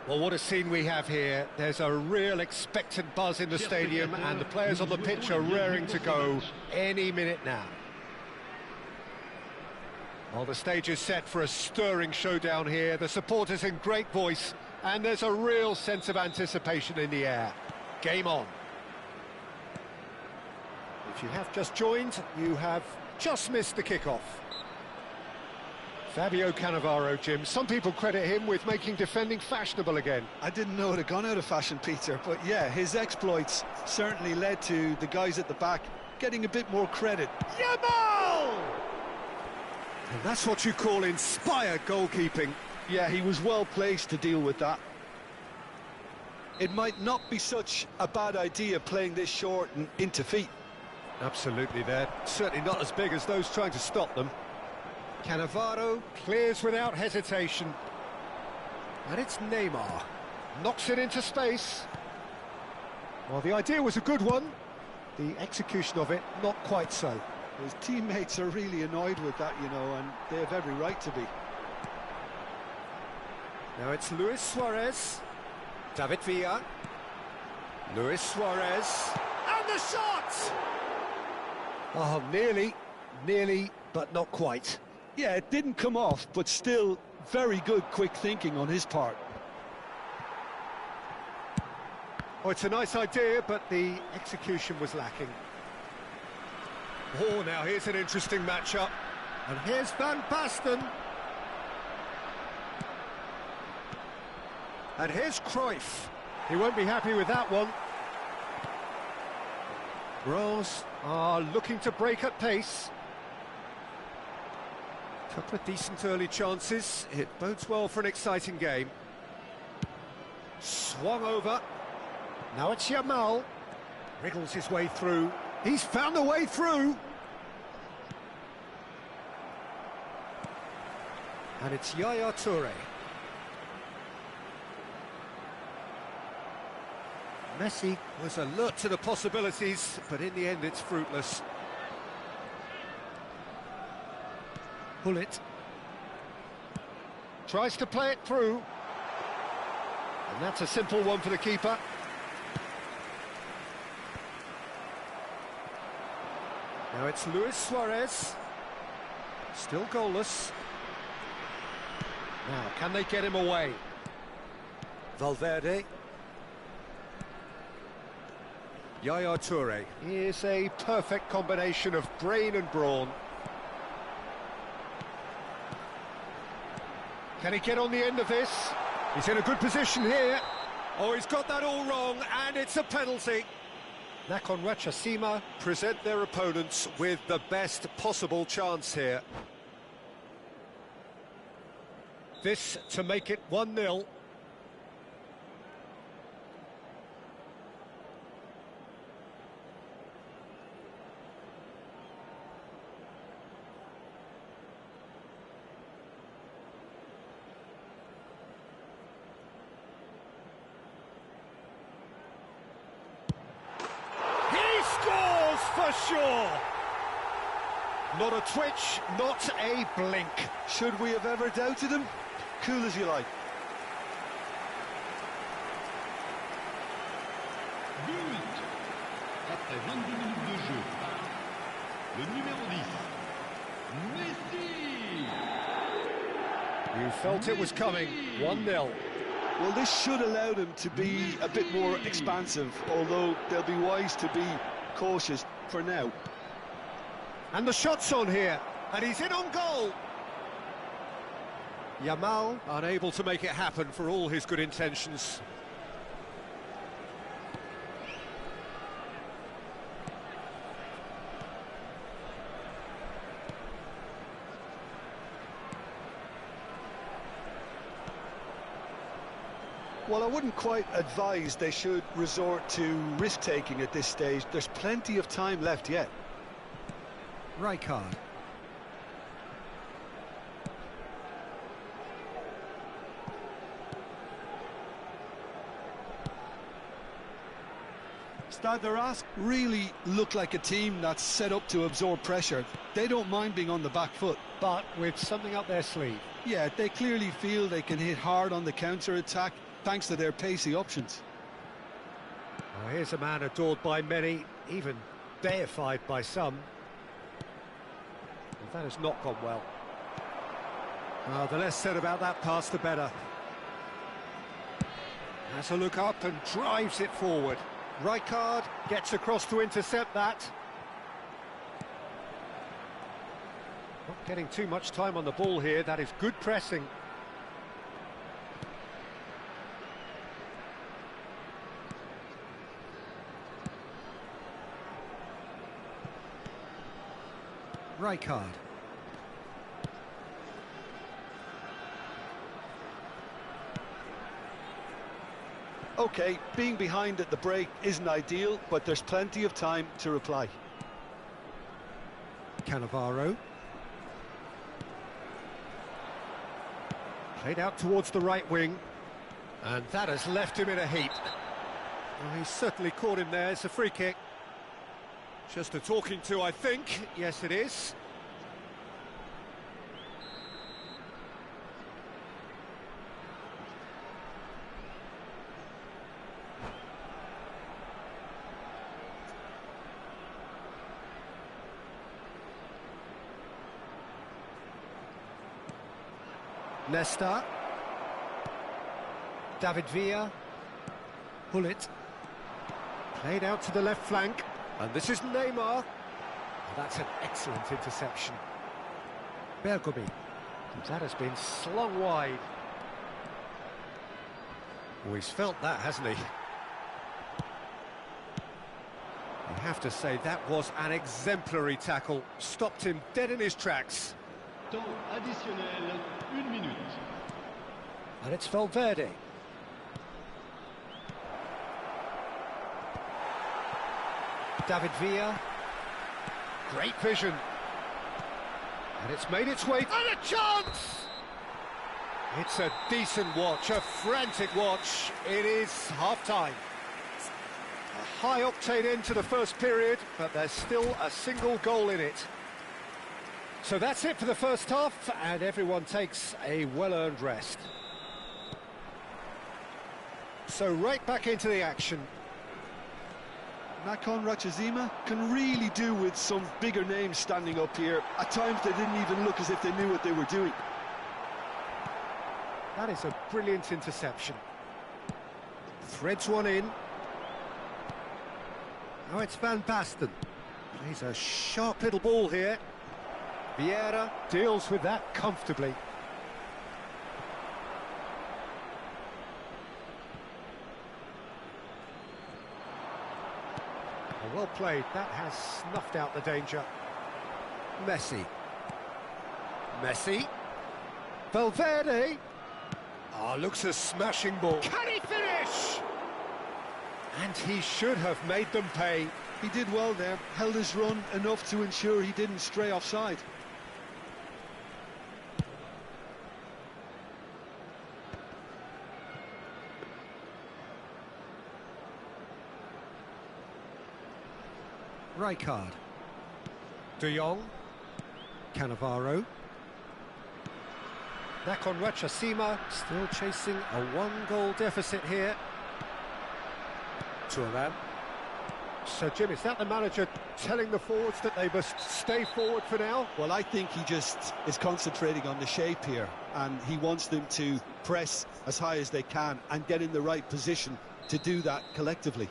Well, what a scene we have here. There's a real expectant buzz in the stadium and the players on the pitch are raring to go any minute now. Well, the stage is set for a stirring showdown here. The supporters in great voice and there's a real sense of anticipation in the air. Game on. If you have just joined, you have just missed the kickoff. Fabio Cannavaro, Jim. Some people credit him with making defending fashionable again. I didn't know it had gone out of fashion, Peter, but yeah, his exploits certainly led to the guys at the back getting a bit more credit. Yamal! And that's what you call inspired goalkeeping. Yeah, he was well placed to deal with that. It might not be such a bad idea playing this short and into feet. Absolutely, they're certainly not as big as those trying to stop them. Cannavaro clears without hesitation. And it's Neymar. Knocks it into space. Well, the idea was a good one. The execution of it, not quite so. His teammates are really annoyed with that, you know, and they have every right to be. Now it's Luis Suarez. David Villa. Luis Suarez. And the shot! Oh, nearly, but not quite. Yeah, it didn't come off, but still very good quick thinking on his part. Oh, it's a nice idea, but the execution was lacking. Oh, now here's an interesting matchup. And here's Van Basten. And here's Cruyff. He won't be happy with that one. Bros are looking to break at pace. Couple of decent early chances. It bodes well for an exciting game. Swung over. Now it's Yamal. Wriggles his way through. He's found a way through. And it's Yaya Toure. Messi was alert to the possibilities, but in the end it's fruitless. Bullet. Tries to play it through. And that's a simple one for the keeper. Now it's Luis Suarez. Still goalless. Now, can they get him away? Valverde. Yaya Toure is a perfect combination of brain and brawn. Can he get on the end of this? He's in a good position here. Oh, he's got that all wrong, and it's a penalty. Nakhon Ratchasima present their opponents with the best possible chance here. This to make it 1-0. For sure. Not a twitch, not a blink. Should we have ever doubted him? Cool as you like. But après 22 minutes de jeu, le numéro 10, Messi. You felt it was coming. 1-0. Well, this should allow them to be a bit more expansive, although they'll be wise to be cautious for now. And the shot's on here, and he's in on goal. Yamal unable to make it happen for all his good intentions. Well, I wouldn't quite advise they should resort to risk-taking at this stage. There's plenty of time left yet. Rijkaard. Stade de Reims really look like a team that's set up to absorb pressure. They don't mind being on the back foot. But with something up their sleeve. Yeah, they clearly feel they can hit hard on the counter-attack. thanks to their pacey options. Well, here's a man adored by many, even deified by some. Well, that has not gone well. The less said about that pass, the better. Has a look up and drives it forward. Rijkaard gets across to intercept that. Not getting too much time on the ball here, that is good pressing. Rijkaard. OK, being behind at the break isn't ideal, but there's plenty of time to reply. Cannavaro. Played out towards the right wing, and that has left him in a heap. Well, he's certainly caught him there. It's a free kick. Just a talking to, I think. Yes, it is. Nesta. David Villa. Hullet. Played out to the left flank. And this is Neymar. Well, that's an excellent interception. Bergomi. That has been slung wide. Oh, he's felt that, hasn't he? I have to say, that was an exemplary tackle. Stopped him dead in his tracks. Temps additionnel, 1 minute. And it's Valverde. David Villa. Great vision. And it's made its way. And a chance! It's a decent watch, a frantic watch. It is half-time. A high-octane end to the first period, but there's still a single goal in it. So that's it for the first half, and everyone takes a well-earned rest. So right back into the action. Nakhon Ratchazima can really do with some bigger names standing up here. At times they didn't even look as if they knew what they were doing. That is a brilliant interception. Threads one in. Now it's Van Basten. Plays a sharp little ball here. Vieira deals with that comfortably. Well played, that has snuffed out the danger. Messi. Messi. Valverde. Looks a smashing ball. Can he finish? And he should have made them pay. He did well there, held his run enough to ensure he didn't stray offside. Rijkaard. De Jong. Cannavaro. Nakhon Ratchazima still chasing a one-goal deficit here. Thuram. So, Jim, is that the manager telling the forwards that they must stay forward for now? Well, I think he just is concentrating on the shape here, and he wants them to press as high as they can and get in the right position to do that collectively.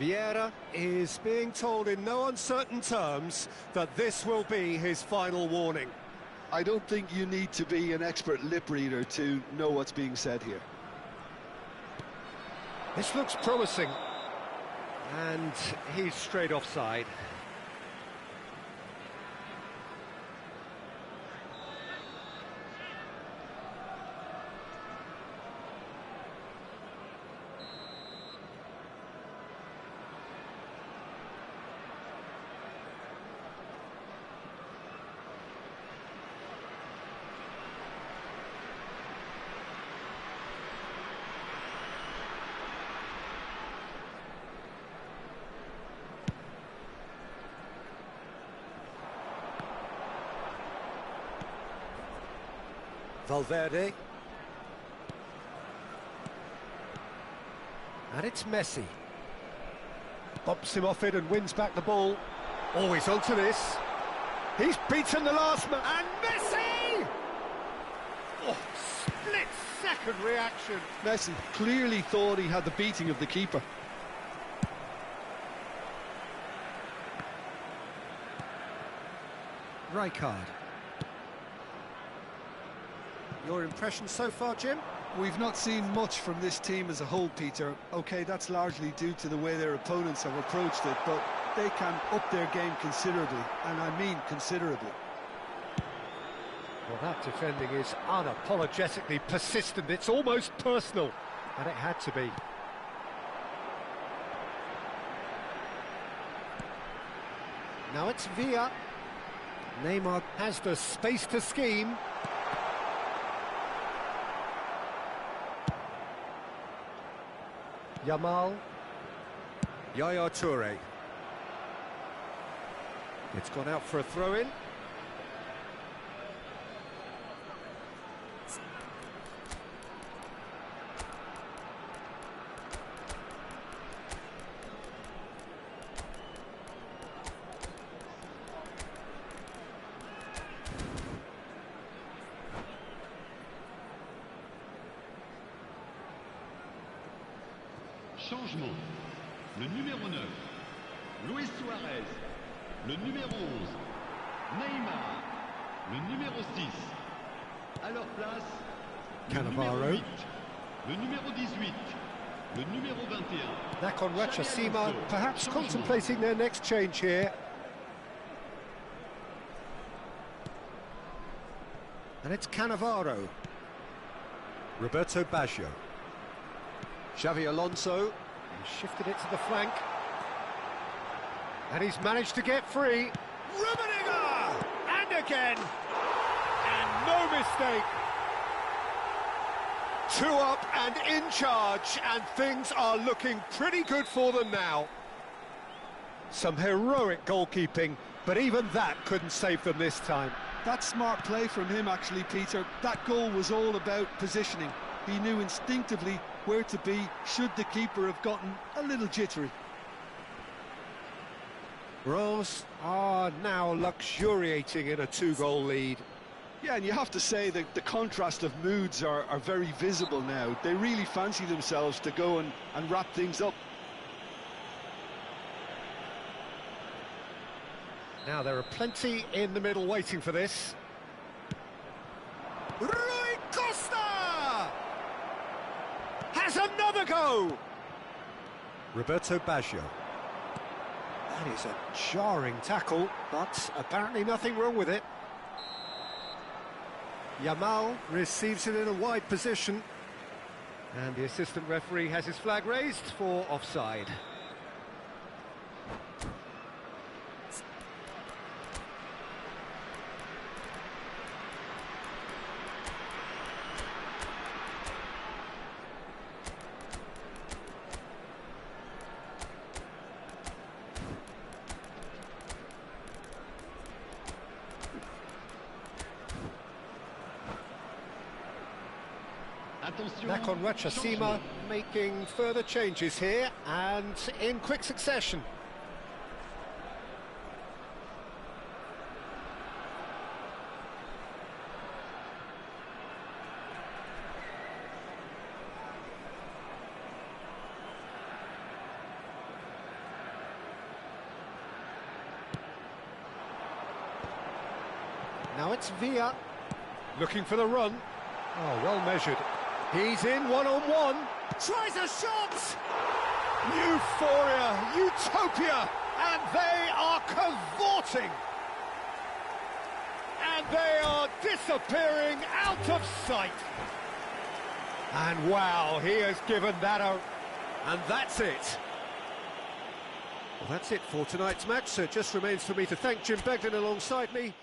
Vieira is being told in no uncertain terms that this will be his final warning. I don't think you need to be an expert lip reader to know what's being said here. This looks promising. And he's straight offside. Valverde. And it's Messi. Bumps him off it and wins back the ball. Always onto this. He's beaten the last man. And Messi! Oh, split-second reaction. Messi clearly thought he had the beating of the keeper. Rijkaard. Your impression so far, Jim? We've not seen much from this team as a whole, Peter. OK, that's largely due to the way their opponents have approached it, but they can up their game considerably, and I mean considerably. Well, that defending is unapologetically persistent. It's almost personal, and it had to be. Now it's Villa. Neymar has the space to scheme. Yamal. Yaya Toure. It's gone out for a throw-in. Changement. Le numéro 9, Luis Suarez. Le numéro 11, Neymar. Le numéro 6. À leur place, le numéro 8. Le numéro 18. Le numéro 21. Nakon Ratchasima perhaps contemplating their next change here. And it's Cannavaro. Roberto Baggio. Xavi Alonso. He shifted it to the flank. And he's managed to get free. Rummenigge! And again! And no mistake! 2 up and in charge, and things are looking pretty good for them now. Some heroic goalkeeping, but even that couldn't save them this time. That's smart play from him, actually, Peter. That goal was all about positioning. He knew instinctively where to be should the keeper have gotten a little jittery. Rose are now luxuriating in a 2-goal lead. Yeah, and you have to say that the contrast of moods are very visible now. They really fancy themselves to go and wrap things up. Now there are plenty in the middle waiting for this. Rui Costa has another go. Roberto Baggio. That is a jarring tackle, but apparently nothing wrong with it. Yamal receives it in a wide position. And the assistant referee has his flag raised for offside. Nakon Ratchasima making further changes here and in quick succession. Now it's Villa looking for the run. Oh, well measured. He's in one-on-one, tries a shot! Euphoria, utopia, and they are cavorting! And they are disappearing out of sight! And wow, he has given that a... And that's it! Well, that's it for tonight's match, so it just remains for me to thank Jim Begden alongside me.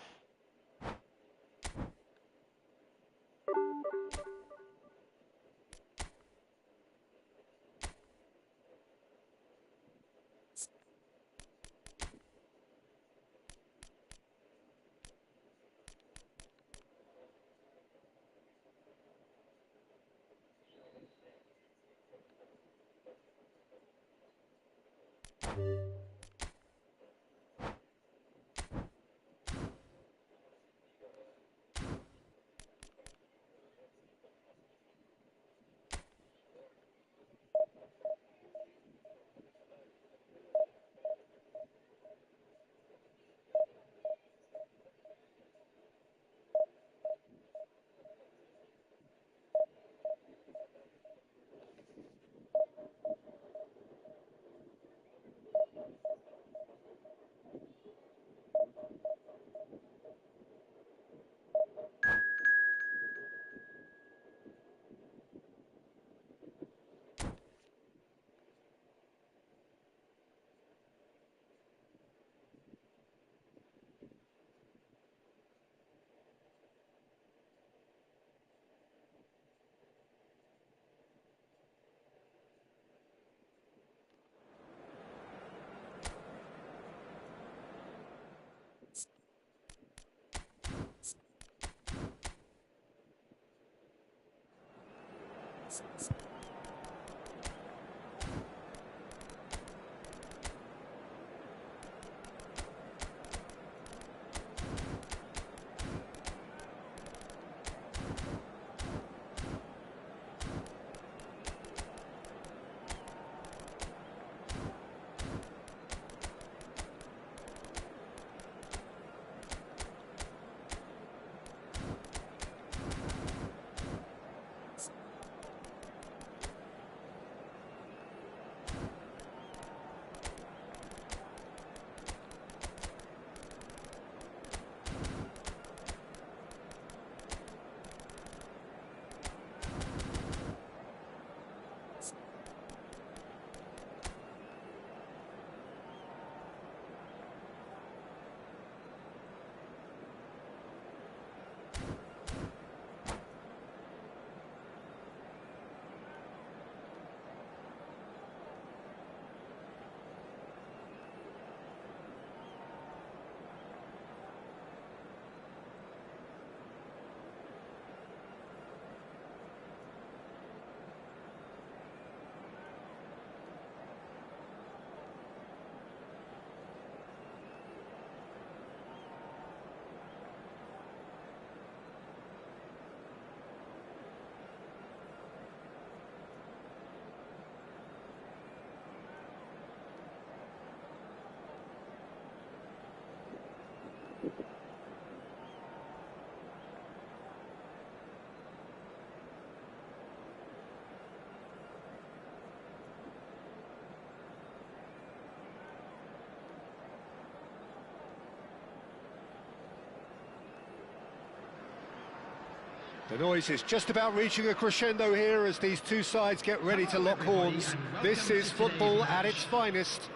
The noise is just about reaching a crescendo here as these two sides get ready to lock horns. This is football at its finest.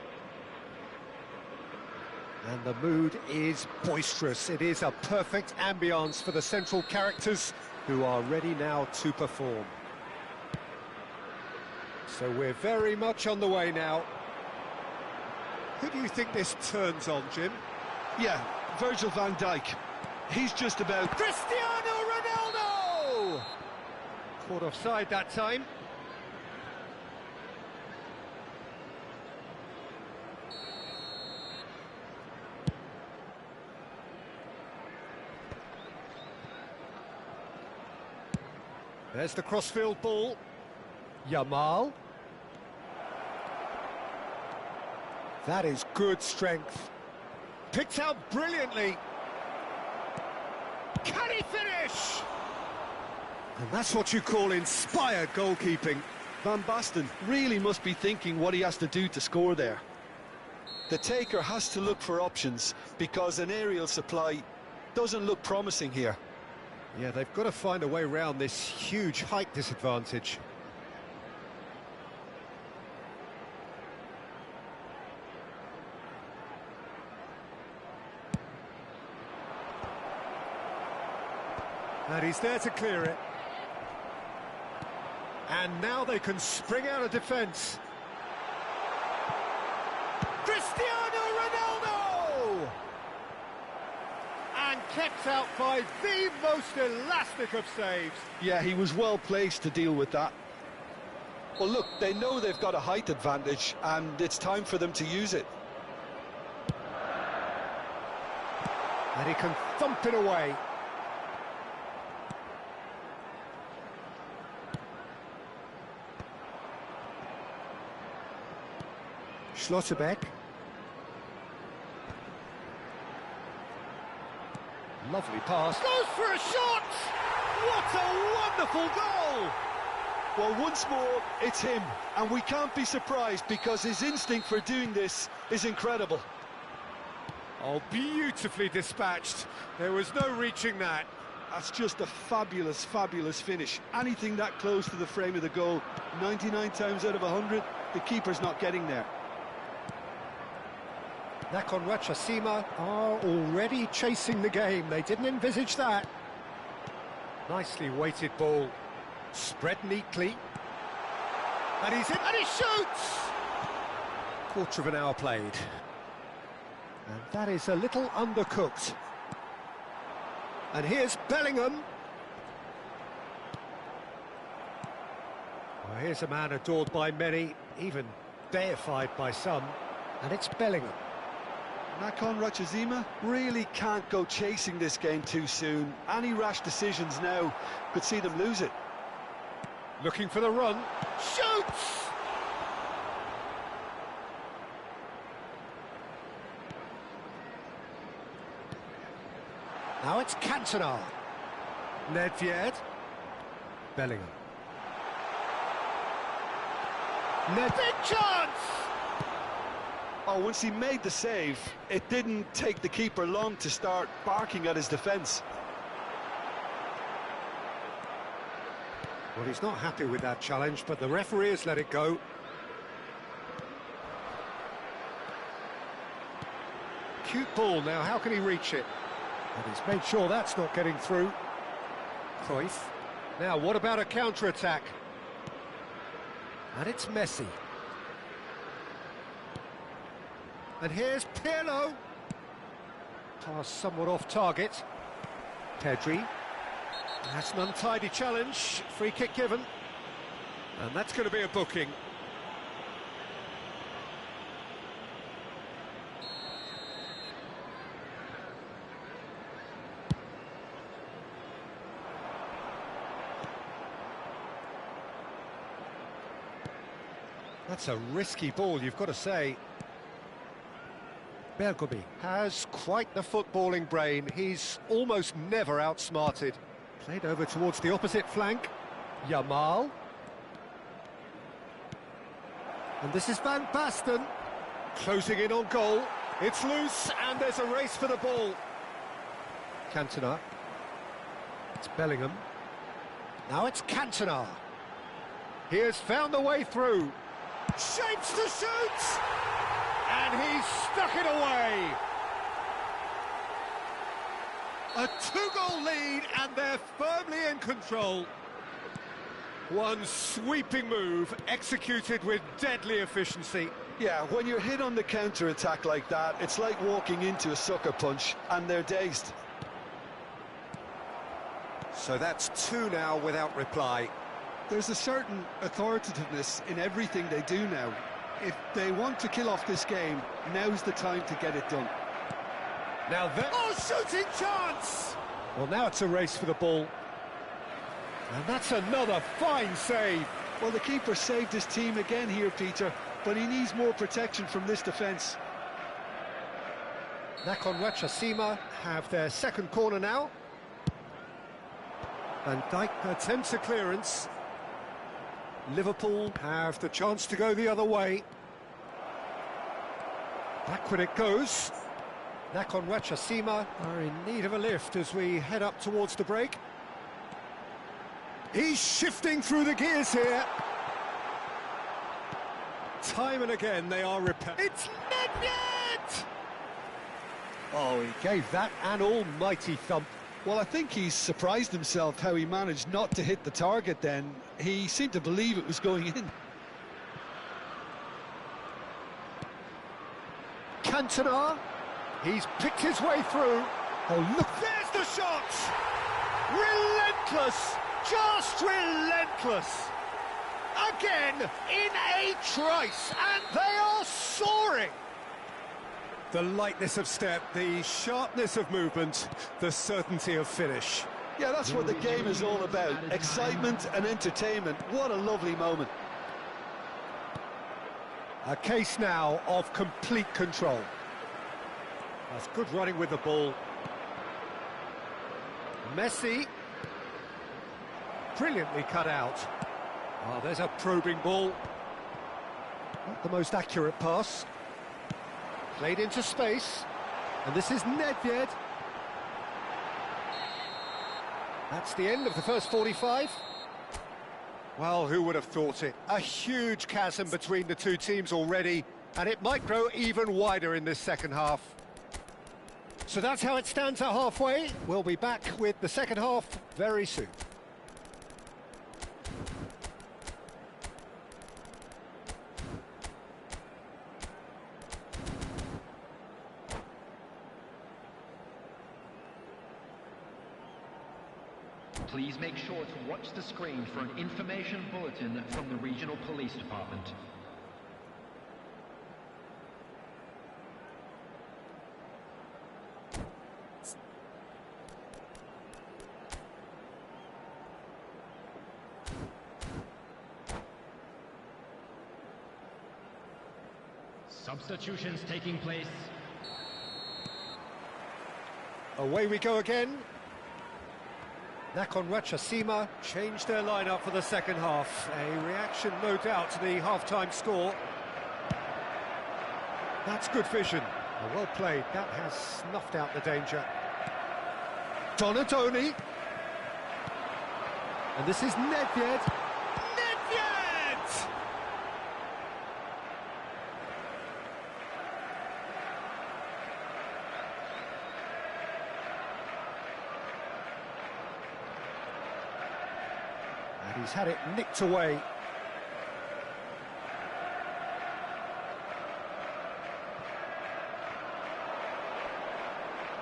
And the mood is boisterous. It is a perfect ambience for the central characters who are ready now to perform. So we're very much on the way now. Who do you think this turns on, Jim? Yeah, Virgil van Dijk. He's just about... Cristiano Ronaldo! Caught offside that time. There's the crossfield ball. Yamal. That is good strength. Picked out brilliantly. Can he finish? And that's what you call inspired goalkeeping. Van Basten really must be thinking what he has to do to score there. The taker has to look for options because an aerial supply doesn't look promising here. Yeah, they've got to find a way around this huge height disadvantage. And he's there to clear it. And now they can spring out of defence. Cristiano Ronaldo! And kept out by the most elastic of saves. Yeah, he was well placed to deal with that. Well, look, they know they've got a height advantage, and it's time for them to use it. And he can thump it away. Schlotterbeck. Lovely pass. Goes for a shot! What a wonderful goal! Well, once more, it's him, and we can't be surprised because his instinct for doing this is incredible. Oh, beautifully dispatched. There was no reaching that. That's just a fabulous, fabulous finish. Anything that close to the frame of the goal, 99 times out of 100, the keeper's not getting there. Nakhon Ratchasima are already chasing the game. They didn't envisage that. Nicely weighted ball. Spread neatly. And he's in, and he shoots! Quarter of an hour played. And that is a little undercooked. And here's Bellingham. Well, here's a man adored by many, even deified by some. And it's Bellingham. Nakhon Ratchasima really can't go chasing this game too soon. Any rash decisions now could see them lose it. Looking for the run. Shoots! Now it's Cantona. Nedved. Bellingham. Big chance! Oh, once he made the save, it didn't take the keeper long to start barking at his defence. Well, he's not happy with that challenge, but the referee has let it go. Cute ball now, how can he reach it? And he's made sure that's not getting through. Cruyff. Now, what about a counter-attack? And it's Messi. And here's Pirlo. Pass somewhat off target. Pedri. That's an untidy challenge. Free kick given. And that's going to be a booking. That's a risky ball, you've got to say. Bergomi has quite the footballing brain. He's almost never outsmarted. Played over towards the opposite flank. Yamal. And this is Van Basten. Closing in on goal. It's loose, and there's a race for the ball. Cantona. It's Bellingham. Now it's Cantona. He has found the way through. Shapes to shoot! And he's stuck it away. A two-goal lead, and they're firmly in control. One sweeping move, executed with deadly efficiency. Yeah, when you're hit on the counter-attack like that, it's like walking into a sucker punch, and they're dazed. So that's two now without reply. There's a certain authoritativeness in everything they do now. If they want to kill off this game, now's the time to get it done. Now that... Oh, shooting chance! Well, now it's a race for the ball. And that's another fine save. Well, the keeper saved his team again here, Peter, but he needs more protection from this defence. Nakhon Ratchasima have their second corner now. Van Dijk attempts a clearance. Liverpool have the chance to go the other way. Backward it goes. Nakhon Ratchasima are in need of a lift as we head up towards the break. He's shifting through the gears here. Time and again they are repaired. It's Nedved! Oh, he gave that an almighty thump. Well, I think he's surprised himself how he managed not to hit the target then. He seemed to believe it was going in. Cantona, he's picked his way through. Oh, look, there's the shot! Relentless, just relentless. Again, in a trice, and they are soaring! The lightness of step, the sharpness of movement, the certainty of finish. Yeah, that's what the game is all about. Excitement and entertainment. What a lovely moment. A case now of complete control. That's good running with the ball. Messi. Brilliantly cut out. Oh, there's a probing ball. Not the most accurate pass. Played into space. And this is Nedved. That's the end of the first 45. Well, who would have thought it? A huge chasm between the two teams already, and it might grow even wider in this second half. So that's how it stands at halfway. We'll be back with the second half very soon. Please make sure to watch the screen for an information bulletin from the regional police department. Substitutions taking place. Away we go again. Nakhon Ratchasima changed their lineup for the second half. A reaction, no doubt, to the half-time score. That's good vision. Well played. That has snuffed out the danger. Donadoni. And this is Nedved. Nedved! And he's had it nicked away.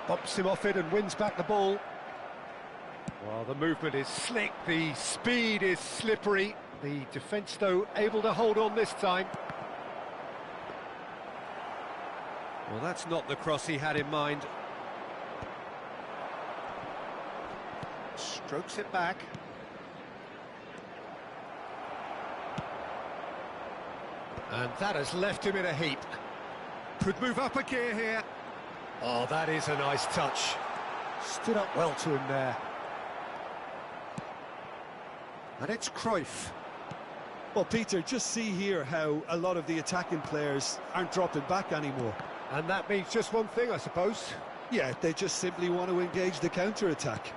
Bumps him off it and wins back the ball. Well, the movement is slick, the speed is slippery. The defence, though, able to hold on this time. Well, that's not the cross he had in mind. Strokes it back. And that has left him in a heap. Could move up a gear here. Oh, that is a nice touch. Stood up well to him there. And it's Cruyff. Well, Peter, just see here how a lot of the attacking players aren't dropping back anymore. And that means just one thing, I suppose. Yeah, they just simply want to engage the counter-attack.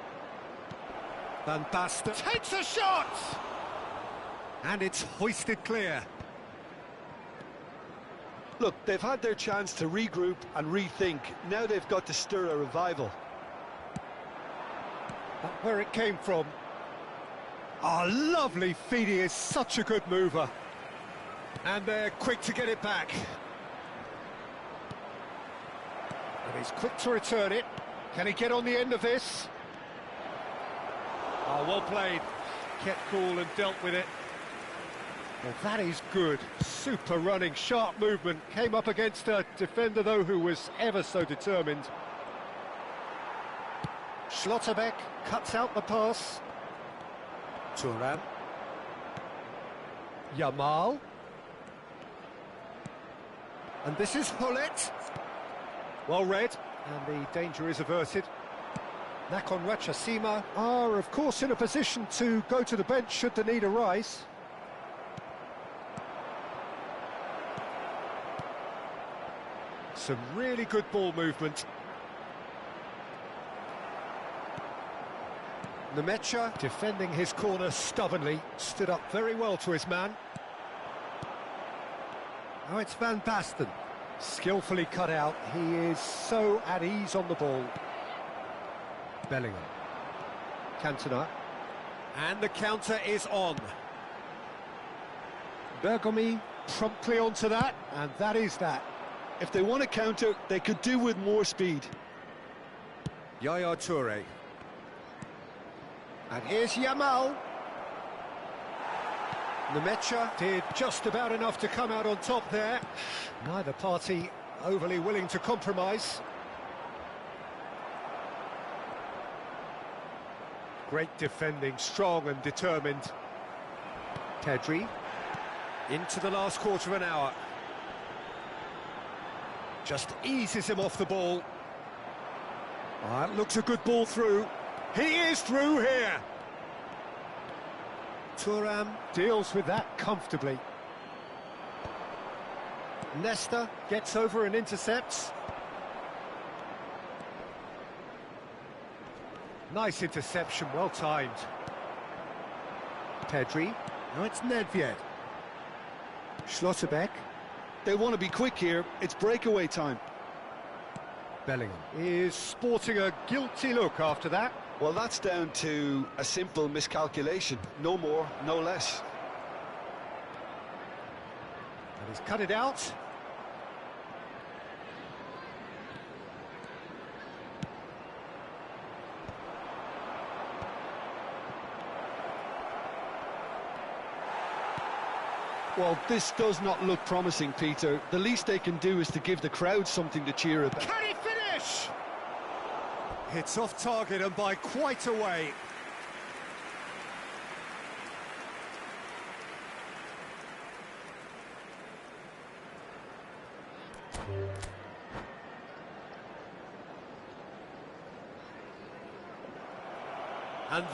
Van Basten takes a shot! And it's hoisted clear. Look, they've had their chance to regroup and rethink. Now they've got to stir a revival. But where it came from. Oh, lovely feed. He is such a good mover. And they're quick to get it back. And he's quick to return it. Can he get on the end of this? Oh, well played. Kept cool and dealt with it. Well, that is good. Super running, sharp movement. Came up against a defender, though, who was ever so determined. Schlotterbeck cuts out the pass. Thuram. Yamal. And this is Hullet. Well read, and the danger is averted. Nakhon Ratchasima are, of course, in a position to go to the bench should the need arise. Some really good ball movement. Nemecha defending his corner stubbornly, stood up very well to his man. Now it's Van Basten, skillfully cut out. He is so at ease on the ball. Bellingham, Cantona, and the counter is on. Bergomi promptly onto that, and that is that. If they want to counter, they could do with more speed. Yaya Toure. And here's Yamal. Nemecha did just about enough to come out on top there. Neither party overly willing to compromise. Great defending, strong and determined. Pedri into the last quarter of an hour. Just eases him off the ball. That looks a good ball through. He is through here. Thuram deals with that comfortably. Nesta gets over and intercepts. Nice interception, well timed. Pedri. No, it's Nedved. Schlotterbeck. They want to be quick here. It's breakaway time. Bellingham is sporting a guilty look after that. Well, that's down to a simple miscalculation. No more, no less. And he's cut it out. Well, this does not look promising, Peter. The least they can do is to give the crowd something to cheer about. Can he finish? It's off target and by quite a way. And